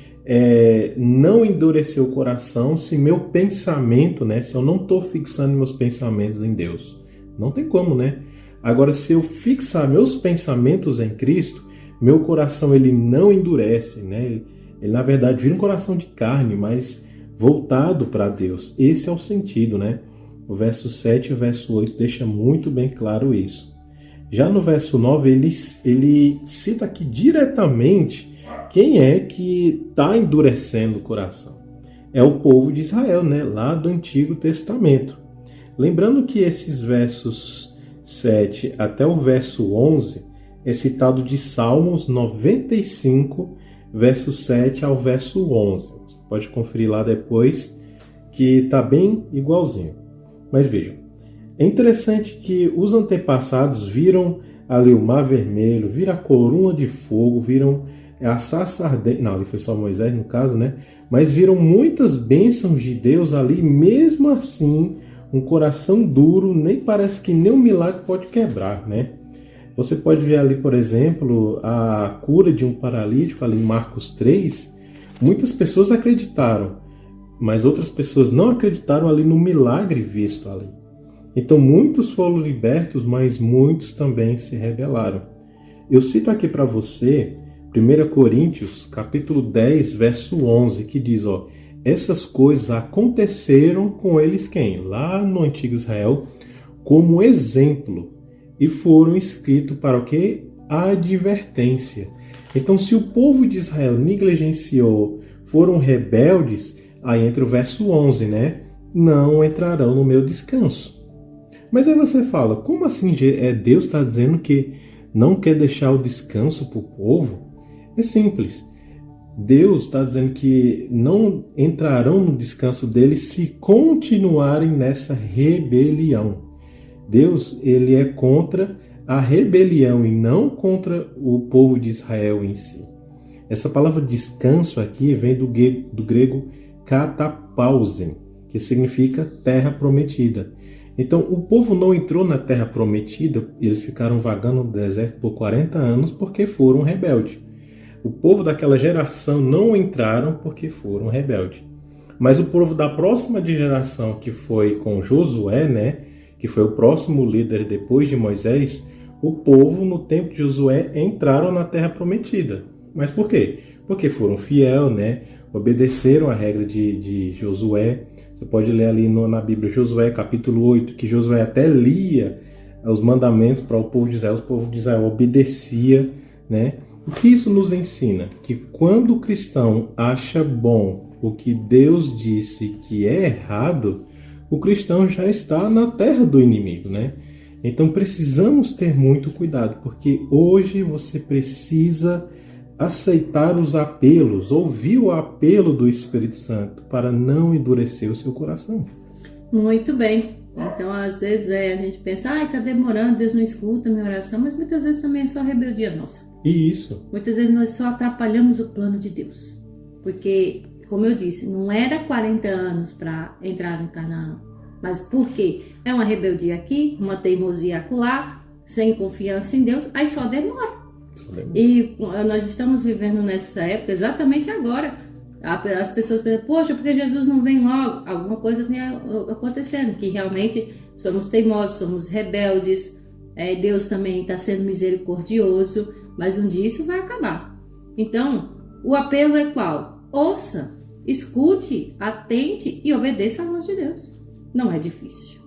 não endurecer o coração se meu pensamento, né? Se eu não estou fixando meus pensamentos em Deus? Não tem como, né? Agora, se eu fixar meus pensamentos em Cristo, meu coração ele não endurece, né? Ele na verdade vira um coração de carne, mas voltado para Deus. Esse é o sentido, né? O verso 7 e o verso 8 deixa muito bem claro isso. Já no verso 9, ele cita aqui diretamente quem é que está endurecendo o coração. É o povo de Israel, né? Lá do Antigo Testamento. Lembrando que esses versos 7 até o verso 11 é citado de Salmos 95, verso 7 ao verso 11. Você pode conferir lá depois, que está bem igualzinho. Mas vejam, é interessante que os antepassados viram ali o Mar Vermelho, viram a coluna de fogo, viram a sarça ardente. Não, ali foi só Moisés no caso, né? Mas viram muitas bênçãos de Deus ali, mesmo assim, um coração duro, nem parece que nem um milagre pode quebrar, né? Você pode ver ali, por exemplo, a cura de um paralítico ali em Marcos 3. Muitas pessoas acreditaram, mas outras pessoas não acreditaram ali no milagre visto ali. Então muitos foram libertos, mas muitos também se rebelaram. Eu cito aqui para você 1 Coríntios, capítulo 10, verso 11, que diz, essas coisas aconteceram com eles quem? Lá no Antigo Israel, como exemplo, e foram escritos para o quê? A advertência. Então, se o povo de Israel negligenciou, foram rebeldes, aí entra o verso 11, né? Não entrarão no meu descanso. Mas aí você fala, como assim Deus está dizendo que não quer deixar o descanso para o povo? É simples. Deus está dizendo que não entrarão no descanso deles se continuarem nessa rebelião. Deus, ele é contra a rebelião e não contra o povo de Israel em si. Essa palavra descanso aqui vem do grego katapausen, que significa terra prometida. Então, o povo não entrou na terra prometida, eles ficaram vagando no deserto por 40 anos porque foram rebeldes. O povo daquela geração não entraram porque foram rebeldes. Mas o povo da próxima geração, que foi com Josué, né, que foi o próximo líder depois de Moisés, o povo no tempo de Josué entraram na terra prometida. Mas por quê? Porque foram fiel, né, obedeceram a regra de Josué. Você pode ler ali na Bíblia Josué capítulo 8, que Josué até lia os mandamentos para o povo de Israel obedecia, né? O que isso nos ensina? Que quando o cristão acha bom o que Deus disse que é errado, o cristão já está na terra do inimigo, né? Então precisamos ter muito cuidado, porque hoje você precisa aceitar os apelos, ouvir o apelo do Espírito Santo para não endurecer o seu coração. Muito bem. Então, às vezes a gente pensa, está demorando, Deus não escuta a minha oração, mas muitas vezes também é só rebeldia nossa. E isso. Muitas vezes nós só atrapalhamos o plano de Deus. Porque, como eu disse, não era 40 anos para entrar em Canaã. Mas por quê? É uma rebeldia aqui, uma teimosia acolá, sem confiança em Deus, aí só demora. E nós estamos vivendo nessa época exatamente agora. As pessoas pensam, poxa, porque Jesus não vem logo? Alguma coisa tem acontecendo, que realmente somos teimosos, somos rebeldes, Deus também está sendo misericordioso, mas um dia isso vai acabar. Então, o apelo é qual? Ouça, escute, atente e obedeça à voz de Deus. Não é difícil.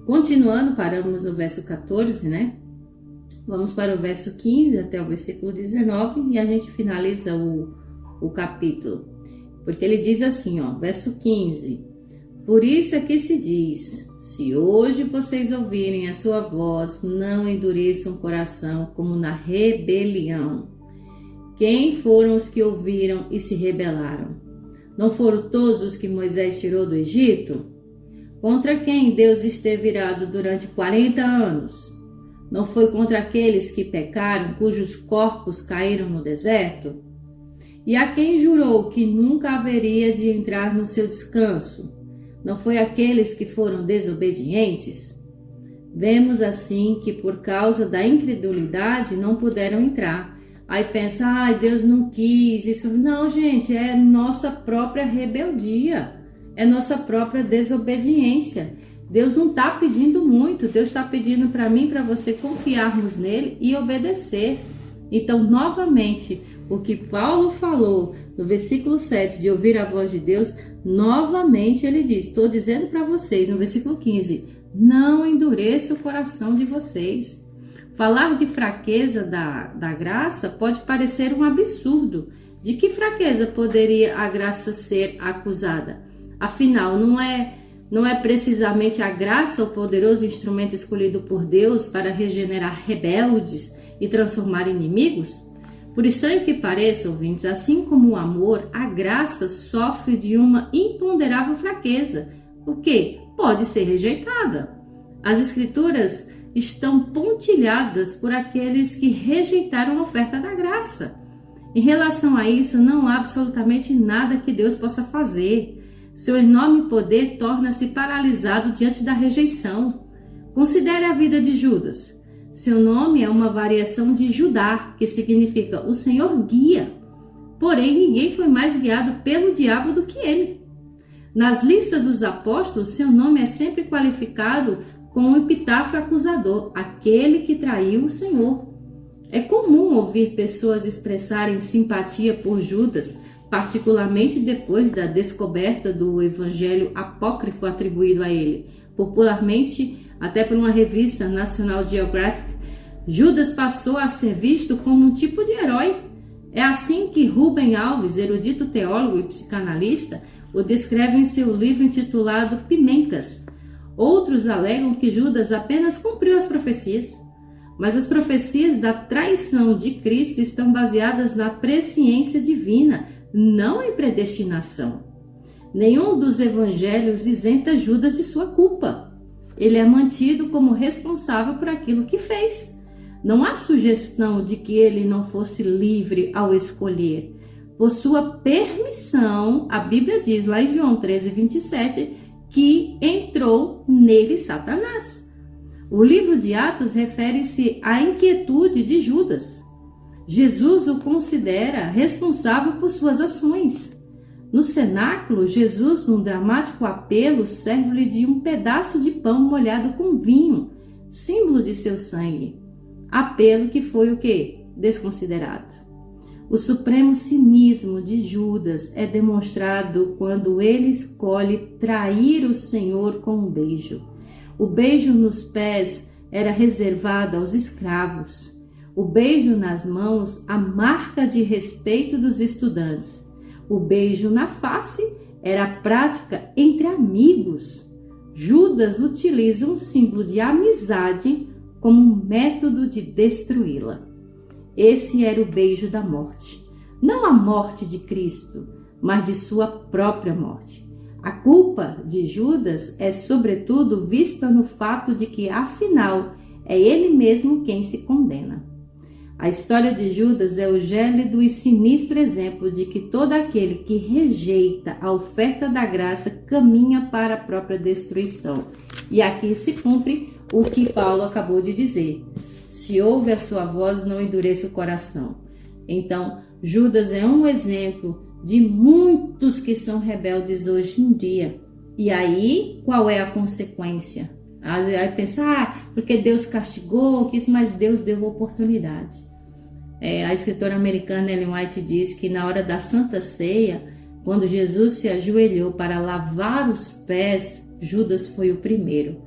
Continuando, paramos no verso 14, né? Vamos para o verso 15 até o versículo 19 e a gente finaliza o capítulo. Porque ele diz assim, verso 15. Por isso é que se diz, se hoje vocês ouvirem a sua voz, não endureçam o coração como na rebelião. Quem foram os que ouviram e se rebelaram? Não foram todos os que Moisés tirou do Egito? Contra quem Deus esteve irado durante 40 anos? Não foi contra aqueles que pecaram, cujos corpos caíram no deserto? E a quem jurou que nunca haveria de entrar no seu descanso? Não foi aqueles que foram desobedientes? Vemos assim que por causa da incredulidade não puderam entrar. Aí pensa, Deus não quis isso. Não, gente, é nossa própria rebeldia, é nossa própria desobediência. Deus não está pedindo muito, Deus está pedindo para mim, para você confiarmos nele e obedecer. Então, novamente, o que Paulo falou no versículo 7 de ouvir a voz de Deus, novamente ele diz, estou dizendo para vocês no versículo 15, não endureça o coração de vocês. Falar de fraqueza da graça pode parecer um absurdo. De que fraqueza poderia a graça ser acusada? Afinal, não é precisamente a graça o poderoso instrumento escolhido por Deus para regenerar rebeldes e transformar inimigos? Por estranho que pareça, ouvintes, assim como o amor, a graça sofre de uma imponderável fraqueza, o que pode ser rejeitada. As Escrituras estão pontilhadas por aqueles que rejeitaram a oferta da graça. Em relação a isso, não há absolutamente nada que Deus possa fazer. Seu enorme poder torna-se paralisado diante da rejeição. Considere a vida de Judas. Seu nome é uma variação de Judá, que significa o Senhor guia. Porém, ninguém foi mais guiado pelo diabo do que ele. Nas listas dos apóstolos, seu nome é sempre qualificado com um epitáfio acusador, aquele que traiu o Senhor. É comum ouvir pessoas expressarem simpatia por Judas, particularmente depois da descoberta do evangelho apócrifo atribuído a ele. Popularmente, até por uma revista National Geographic, Judas passou a ser visto como um tipo de herói. É assim que Rubem Alves, erudito teólogo e psicanalista, o descreve em seu livro intitulado Pimentas. Outros alegam que Judas apenas cumpriu as profecias, mas as profecias da traição de Cristo estão baseadas na presciência divina, não em predestinação. Nenhum dos evangelhos isenta Judas de sua culpa. Ele é mantido como responsável por aquilo que fez. Não há sugestão de que ele não fosse livre ao escolher. Por sua permissão, a Bíblia diz lá em João 13:27, que entrou nele Satanás. O livro de Atos refere-se à inquietude de Judas. Jesus o considera responsável por suas ações. No cenáculo, Jesus, num dramático apelo, serve-lhe de um pedaço de pão molhado com vinho, símbolo de seu sangue. Apelo que foi o quê? Desconsiderado. O supremo cinismo de Judas é demonstrado quando ele escolhe trair o Senhor com um beijo. O beijo nos pés era reservado aos escravos. O beijo nas mãos, a marca de respeito dos estudantes. O beijo na face era a prática entre amigos. Judas utiliza um símbolo de amizade como um método de destruí-la. Esse era o beijo da morte. Não a morte de Cristo, mas de sua própria morte. A culpa de Judas é, sobretudo, vista no fato de que, afinal, é ele mesmo quem se condena. A história de Judas é o gélido e sinistro exemplo de que todo aquele que rejeita a oferta da graça caminha para a própria destruição. E aqui se cumpre o que Paulo acabou de dizer. Se ouve a sua voz, não endureça o coração. Então, Judas é um exemplo de muitos que são rebeldes hoje em dia. E aí, qual é a consequência? Aí pensa, porque Deus castigou, mas Deus deu oportunidade. A escritora americana Ellen White diz que na hora da Santa Ceia, quando Jesus se ajoelhou para lavar os pés, Judas foi o primeiro.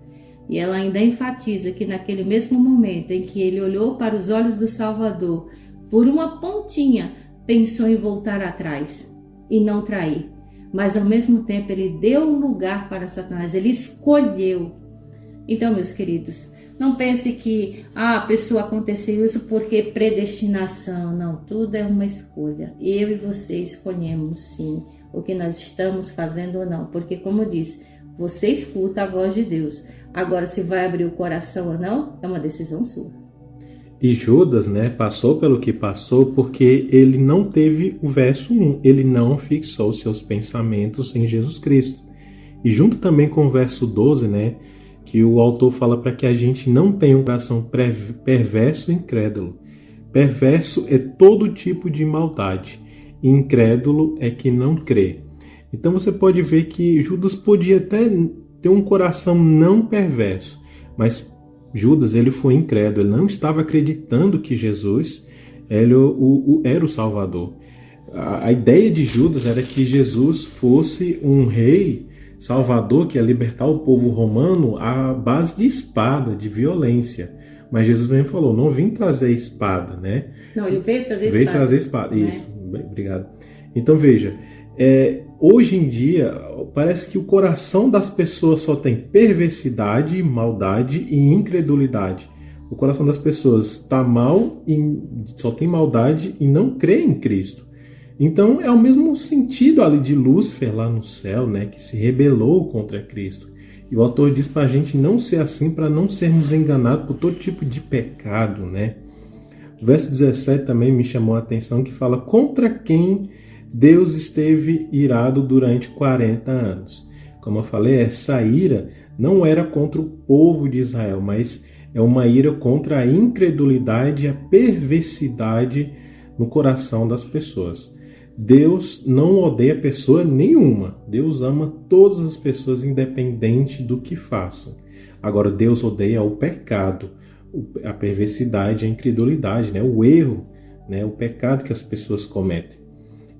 E ela ainda enfatiza que naquele mesmo momento em que ele olhou para os olhos do Salvador, por uma pontinha, pensou em voltar atrás e não trair. Mas ao mesmo tempo ele deu lugar para Satanás, ele escolheu. Então, meus queridos, não pense que a pessoa aconteceu isso porque predestinação. Não, tudo é uma escolha. Eu e você escolhemos sim o que nós estamos fazendo ou não. Porque, como eu disse, Você escuta a voz de Deus. Agora, se vai abrir o coração ou não, é uma decisão sua. E Judas, né, passou pelo que passou porque ele não teve o verso 1, ele não fixou seus pensamentos em Jesus Cristo. E junto também com o verso 12, né, que o autor fala para que a gente não tenha um coração perverso e incrédulo. Perverso é todo tipo de maldade, e incrédulo é que não crê. Então você pode ver que Judas podia até ter um coração não perverso, mas Judas ele foi incrédulo, ele não estava acreditando que Jesus era o Salvador. A ideia de Judas era que Jesus fosse um rei salvador que ia libertar o povo romano à base de espada, de violência. Mas Jesus mesmo falou, não vim trazer espada, né? Não, ele veio trazer espada. Veio trazer espada, né? Isso, obrigado. Então veja, hoje em dia parece que o coração das pessoas só tem perversidade, maldade e incredulidade. O coração das pessoas está mal e só tem maldade e não crê em Cristo. Então é o mesmo sentido ali de Lúcifer lá no céu, né, que se rebelou contra Cristo. E o autor diz para a gente não ser assim, para não sermos enganados por todo tipo de pecado, né? O verso 17 também me chamou a atenção, que fala contra quem Deus esteve irado durante 40 anos. Como eu falei, essa ira não era contra o povo de Israel, mas é uma ira contra a incredulidade e a perversidade no coração das pessoas. Deus não odeia pessoa nenhuma. Deus ama todas as pessoas, independente do que façam. Agora, Deus odeia o pecado, a perversidade, a incredulidade, né? O erro, né? O pecado que as pessoas cometem.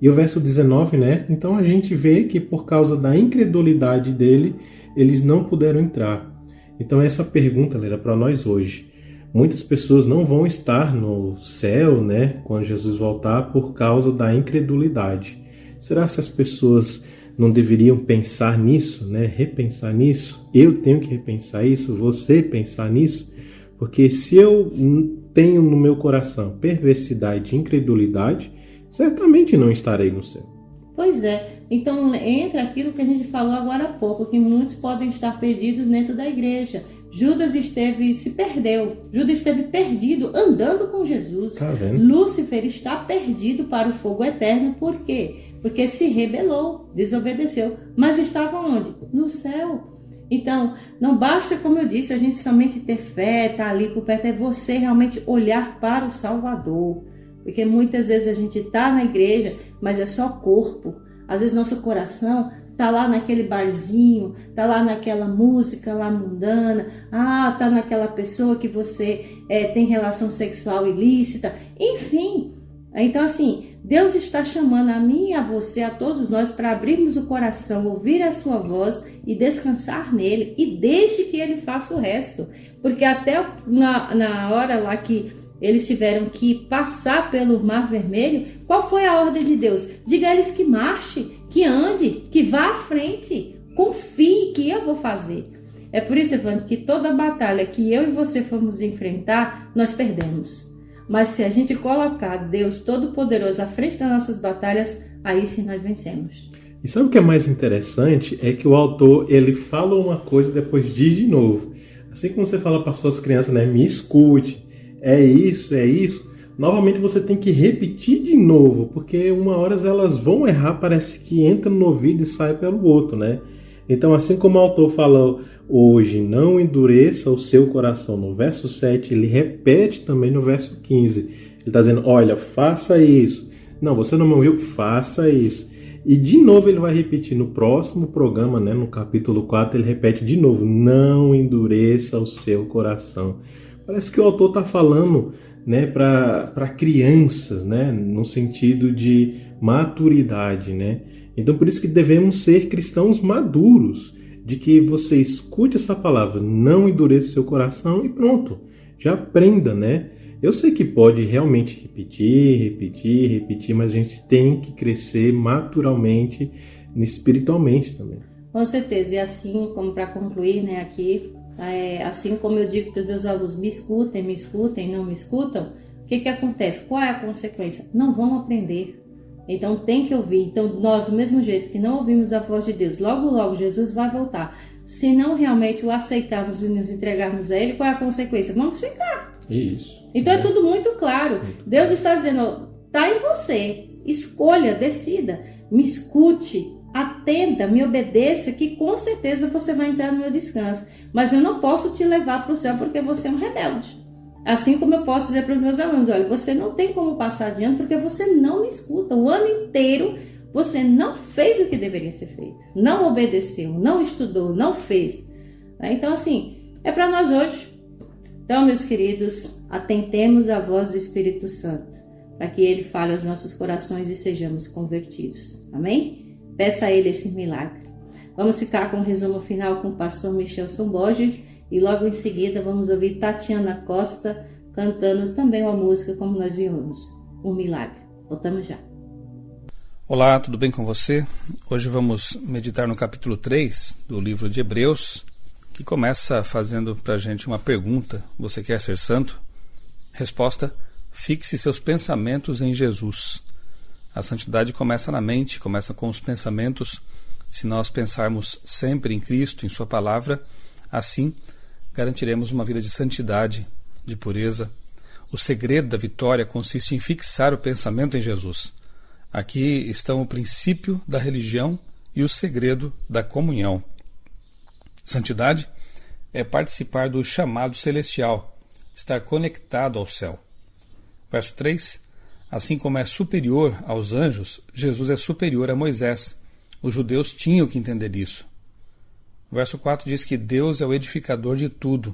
E o verso 19, né? Então a gente vê que por causa da incredulidade dele, eles não puderam entrar. Então essa pergunta era para nós hoje. Muitas pessoas não vão estar no céu, né, quando Jesus voltar, por causa da incredulidade. Será que as pessoas não deveriam pensar nisso, né, repensar nisso? Eu tenho que repensar isso, você pensar nisso? Porque se eu tenho no meu coração perversidade e incredulidade, certamente não estarei no céu. Pois é, então entra aquilo que a gente falou agora há pouco, que muitos podem estar perdidos dentro da igreja. Judas se perdeu, Judas esteve perdido andando com Jesus. Tá vendo? Lúcifer está perdido para o fogo eterno, por quê? Porque se rebelou, desobedeceu, mas estava onde? No céu. Então, não basta, como eu disse, a gente somente ter fé, estar ali por perto, é você realmente olhar para o Salvador. Porque muitas vezes a gente está na igreja, mas é só corpo. Às vezes nosso coração está lá naquele barzinho, está lá naquela música lá mundana, está naquela pessoa que você tem relação sexual ilícita, enfim. Então assim, Deus está chamando a mim e a você, a todos nós, para abrirmos o coração, ouvir a sua voz e descansar nele, e deixe que ele faça o resto. Porque até na hora lá que eles tiveram que passar pelo Mar Vermelho, qual foi a ordem de Deus? Diga a eles que marche, que ande, que vá à frente, confie que eu vou fazer. É por isso, Evandro, que toda batalha que eu e você formos enfrentar, nós perdemos. Mas se a gente colocar Deus Todo-Poderoso à frente das nossas batalhas, aí sim nós vencemos. E sabe o que é mais interessante? É que o autor, ele fala uma coisa e depois diz de novo. Assim como você fala para suas crianças, né? Me escute. É isso. Novamente você tem que repetir de novo, porque uma hora elas vão errar, parece que entra no ouvido e sai pelo outro, né? Então, assim como o autor falou hoje, não endureça o seu coração no verso 7, ele repete também no verso 15. Ele está dizendo, olha, faça isso. Não, você não me ouviu? Faça isso. E de novo ele vai repetir no próximo programa, né, no capítulo 4, ele repete de novo, não endureça o seu coração. Parece que o autor está falando, né, para crianças, né, no sentido de maturidade, né? Então por isso que devemos ser cristãos maduros, de que você escute essa palavra, não endureça seu coração e pronto, já aprenda, né? Eu sei que pode realmente repetir, mas a gente tem que crescer maturalmente, espiritualmente também. Com certeza, e assim como para concluir, né, aqui, assim como eu digo para os meus alunos, me escutem, não me escutam, o que acontece? Qual é a consequência? Não vão aprender. Então tem que ouvir. Então nós, do mesmo jeito que não ouvimos a voz de Deus, logo logo Jesus vai voltar. Se não realmente o aceitarmos e nos entregarmos a Ele, qual é a consequência? Vamos ficar. Isso. Então é tudo muito claro. Deus está dizendo, está em você. Escolha, decida, me escute, atenda, me obedeça, que com certeza você vai entrar no meu descanso. Mas eu não posso te levar para o céu porque você é um rebelde. Assim como eu posso dizer para os meus alunos, olha, você não tem como passar de ano porque você não me escuta. O ano inteiro você não fez o que deveria ser feito. Não obedeceu, não estudou, não fez. Então assim, é para nós hoje. Então, meus queridos, atentemos à voz do Espírito Santo, para que Ele fale aos nossos corações e sejamos convertidos. Amém? Peça a Ele esse milagre. Vamos ficar com o resumo final com o pastor Michelson Borges e logo em seguida vamos ouvir Tatiana Costa cantando também uma música como nós vimos, Um Milagre. Voltamos já. Olá, tudo bem com você? Hoje vamos meditar no capítulo 3 do livro de Hebreus, que começa fazendo para a gente uma pergunta: você quer ser santo? Resposta: fixe seus pensamentos em Jesus. A santidade começa na mente, começa com os pensamentos. Se nós pensarmos sempre em Cristo, em Sua palavra, assim garantiremos uma vida de santidade, de pureza. O segredo da vitória consiste em fixar o pensamento em Jesus. Aqui estão o princípio da religião e o segredo da comunhão. Santidade é participar do chamado celestial, estar conectado ao céu. Verso 3: assim como é superior aos anjos, Jesus é superior a Moisés. Os judeus tinham que entender isso. Verso 4 diz que Deus é o edificador de tudo.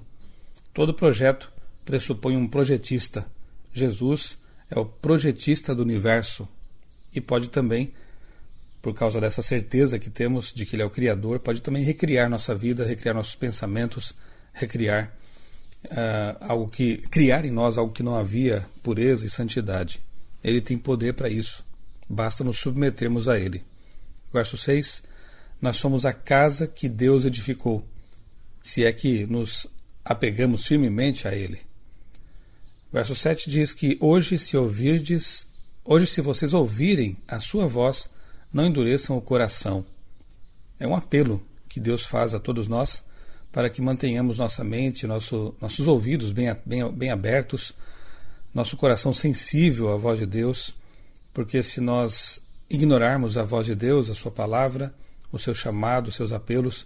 Todo projeto pressupõe um projetista. Jesus é o projetista do universo e pode também, por causa dessa certeza que temos de que Ele é o Criador, pode também recriar nossa vida, recriar nossos pensamentos, recriar criar em nós algo que não havia, pureza e santidade. Ele tem poder para isso. Basta nos submetermos a Ele. Verso 6: nós somos a casa que Deus edificou, se é que nos apegamos firmemente a Ele. Verso 7 diz que hoje se vocês ouvirem a sua voz, não endureçam o coração. É um apelo que Deus faz a todos nós para que mantenhamos nossa mente, nossos ouvidos bem abertos, nosso coração sensível à voz de Deus, porque se nós ignorarmos a voz de Deus, a Sua palavra, o seu chamado, os seus apelos,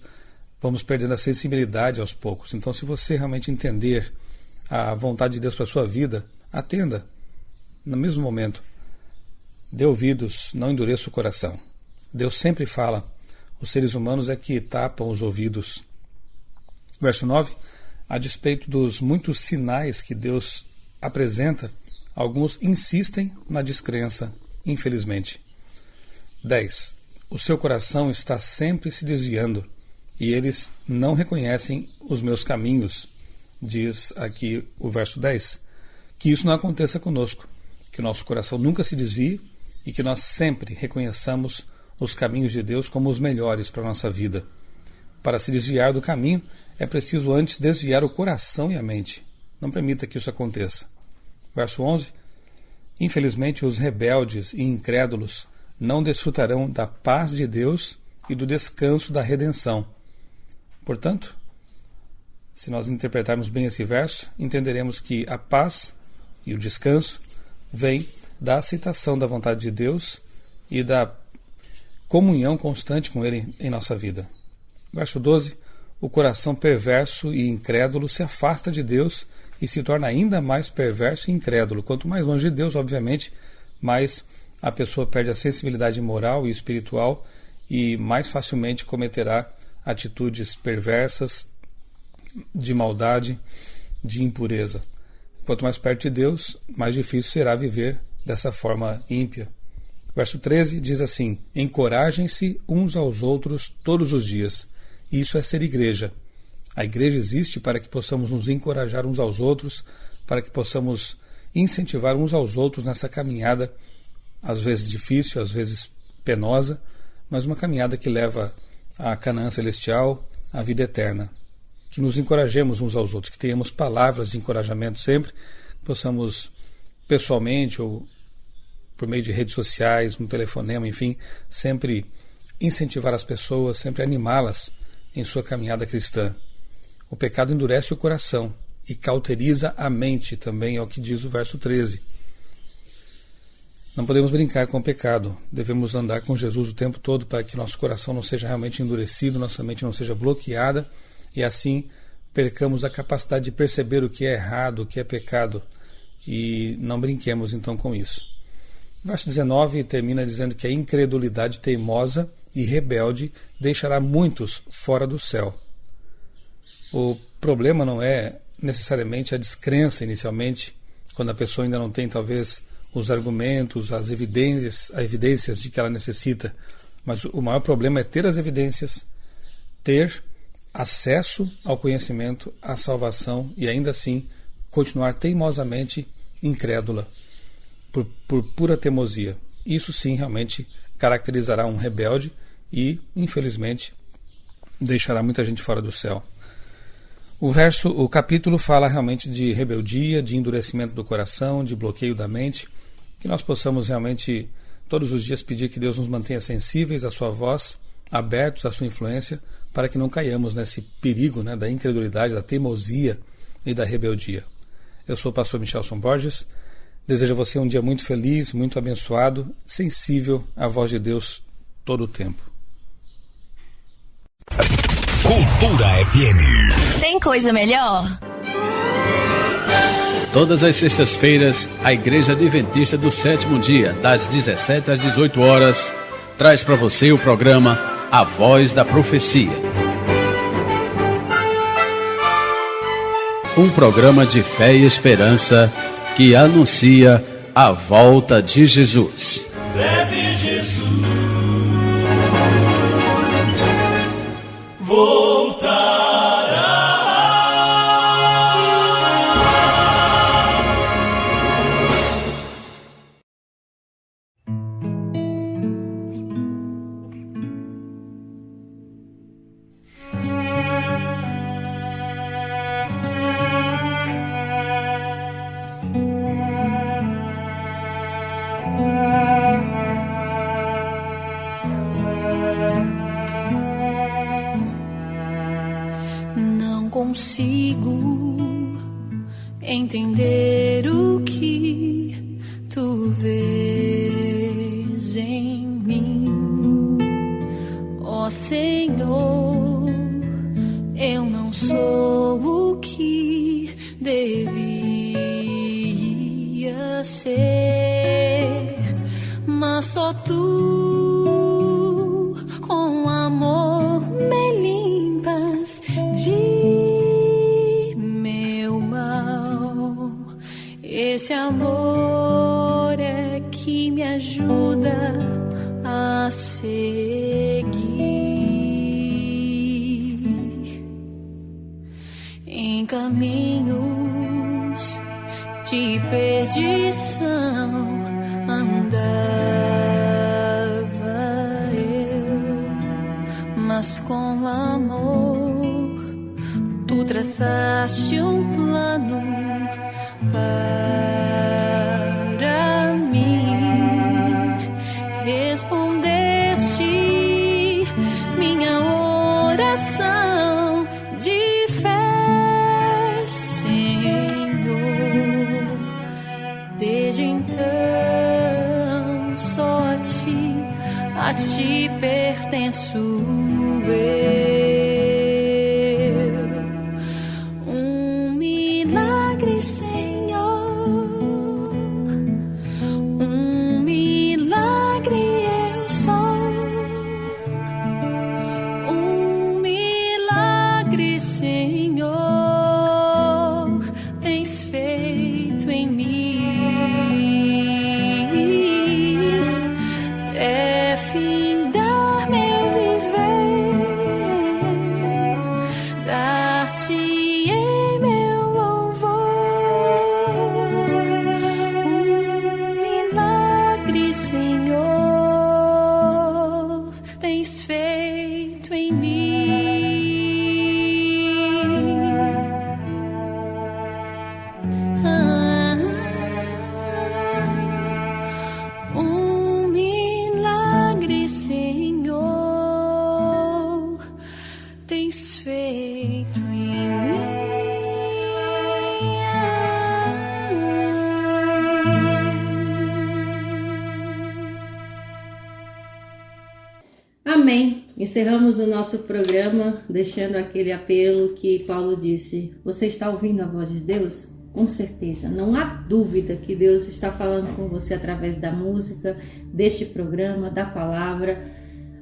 vamos perdendo a sensibilidade aos poucos. Então, se você realmente entender a vontade de Deus para a sua vida, atenda no mesmo momento. Dê ouvidos, não endureça o coração. Deus sempre fala, os seres humanos é que tapam os ouvidos. Verso 9: a despeito dos muitos sinais que Deus apresenta, alguns insistem na descrença, infelizmente. 10. O seu coração está sempre se desviando, e eles não reconhecem os meus caminhos, diz aqui o verso 10. Que isso não aconteça conosco, que o nosso coração nunca se desvie e que nós sempre reconheçamos os caminhos de Deus como os melhores para a nossa vida. Para se desviar do caminho, é preciso antes desviar o coração e a mente. Não permita que isso aconteça. Verso 11. Infelizmente, os rebeldes e incrédulos não desfrutarão da paz de Deus e do descanso da redenção. Portanto, se nós interpretarmos bem esse verso, entenderemos que a paz e o descanso vêm da aceitação da vontade de Deus e da comunhão constante com Ele em nossa vida. Verso 12. O coração perverso e incrédulo se afasta de Deus e se torna ainda mais perverso e incrédulo. Quanto mais longe de Deus, obviamente, mais a pessoa perde a sensibilidade moral e espiritual e mais facilmente cometerá atitudes perversas, de maldade, de impureza. Quanto mais perto de Deus, mais difícil será viver dessa forma ímpia. Verso 13 diz assim: encorajem-se uns aos outros todos os dias. Isso é ser igreja. A igreja existe para que possamos nos encorajar uns aos outros, para que possamos incentivar uns aos outros nessa caminhada, às vezes difícil, às vezes penosa, mas uma caminhada que leva à Canaã celestial, à vida eterna. Que nos encorajemos uns aos outros, que tenhamos palavras de encorajamento sempre, que possamos pessoalmente ou por meio de redes sociais, um telefonema, enfim, sempre incentivar as pessoas, sempre animá-las em sua caminhada cristã. O pecado endurece o coração e cauteriza a mente, também é o que diz o verso 13. Não podemos brincar com o pecado, devemos andar com Jesus o tempo todo para que nosso coração não seja realmente endurecido, nossa mente não seja bloqueada e assim percamos a capacidade de perceber o que é errado, o que é pecado e não brinquemos então com isso. O verso 19 termina dizendo que a incredulidade teimosa e rebelde deixará muitos fora do céu. O problema não é necessariamente a descrença inicialmente, quando a pessoa ainda não tem talvez os argumentos, as evidências de que ela necessita, mas o maior problema é ter as evidências, ter acesso ao conhecimento, à salvação e ainda assim continuar teimosamente incrédula, por pura teimosia. Isso sim realmente caracterizará um rebelde e, infelizmente, deixará muita gente fora do céu. O capítulo fala realmente de rebeldia, de endurecimento do coração, de bloqueio da mente, que nós possamos realmente todos os dias pedir que Deus nos mantenha sensíveis à sua voz, abertos à sua influência, para que não caiamos nesse perigo, da incredulidade, da teimosia e da rebeldia. Eu sou o pastor Michelson Borges, desejo a você um dia muito feliz, muito abençoado, sensível à voz de Deus todo o tempo. Cultura FM. Tem coisa melhor? Todas as sextas-feiras, a Igreja Adventista do Sétimo Dia, das 17 às 18 horas, traz para você o programa A Voz da Profecia. Um programa de fé e esperança que anuncia a volta de Jesus. Breve Jesus voltará. Não consigo entender o que tu vês em mim, ó Senhor. Eu não sou o que devia ser, mas só tu com amor me limpas de meu mal. Esse amor é que me ajuda a seguir em caminhos de perdição. Andava eu, mas com amor tu traçaste um plano para mim. Respondeste minha oração de fé, Senhor. Desde então só a ti pertenço eu. Um milagre, Senhor, um milagre eu sou, um milagre, Senhor, tens feito em mim. Até findar meu viver, dar-te-ei meu louvor. Um milagre, Senhor, tens feito em mim. Amém. Encerramos o nosso programa deixando aquele apelo que Paulo disse. Você está ouvindo a voz de Deus? Com certeza, não há dúvida que Deus está falando com você através da música, deste programa, da palavra.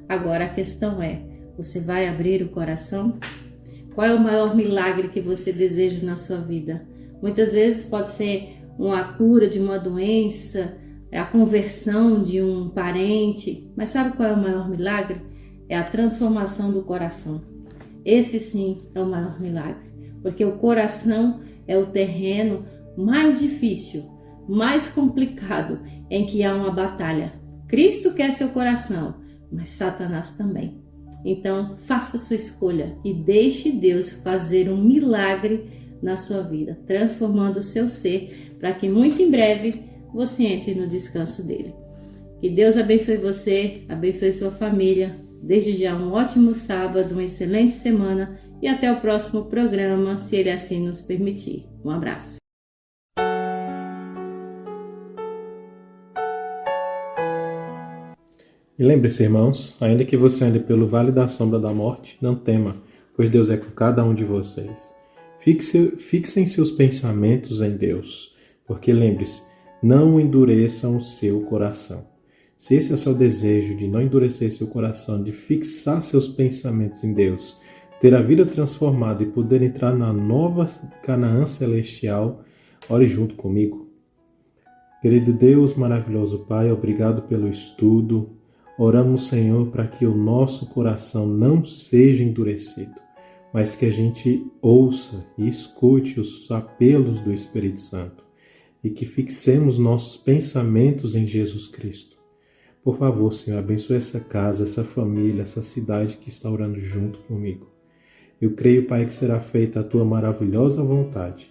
Agora a questão é, você vai abrir o coração? Qual é o maior milagre que você deseja na sua vida? Muitas vezes pode ser uma cura de uma doença, a conversão de um parente, mas sabe qual é o maior milagre? É a transformação do coração. Esse sim é o maior milagre, porque o coração é o terreno mais difícil, mais complicado, em que há uma batalha. Cristo quer seu coração, mas Satanás também. Então, faça sua escolha e deixe Deus fazer um milagre na sua vida, transformando o seu ser, para que muito em breve você entre no descanso dele. Que Deus abençoe você, abençoe sua família. Desde já um ótimo sábado, uma excelente semana e até o próximo programa, se ele assim nos permitir. Um abraço. E lembre-se, irmãos, ainda que você ande pelo vale da sombra da morte, não tema, pois Deus é com cada um de vocês. Fixem seus pensamentos em Deus, porque lembre-se, não endureçam o seu coração. Se esse é o seu desejo de não endurecer seu coração, de fixar seus pensamentos em Deus, ter a vida transformada e poder entrar na nova Canaã celestial, ore junto comigo. Querido Deus, maravilhoso Pai, obrigado pelo estudo. Oramos, Senhor, para que o nosso coração não seja endurecido, mas que a gente ouça e escute os apelos do Espírito Santo e que fixemos nossos pensamentos em Jesus Cristo. Por favor, Senhor, abençoe essa casa, essa família, essa cidade que está orando junto comigo. Eu creio, Pai, que será feita a Tua maravilhosa vontade.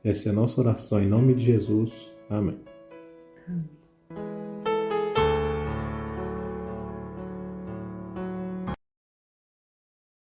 Essa é a nossa oração em nome de Jesus. Amém.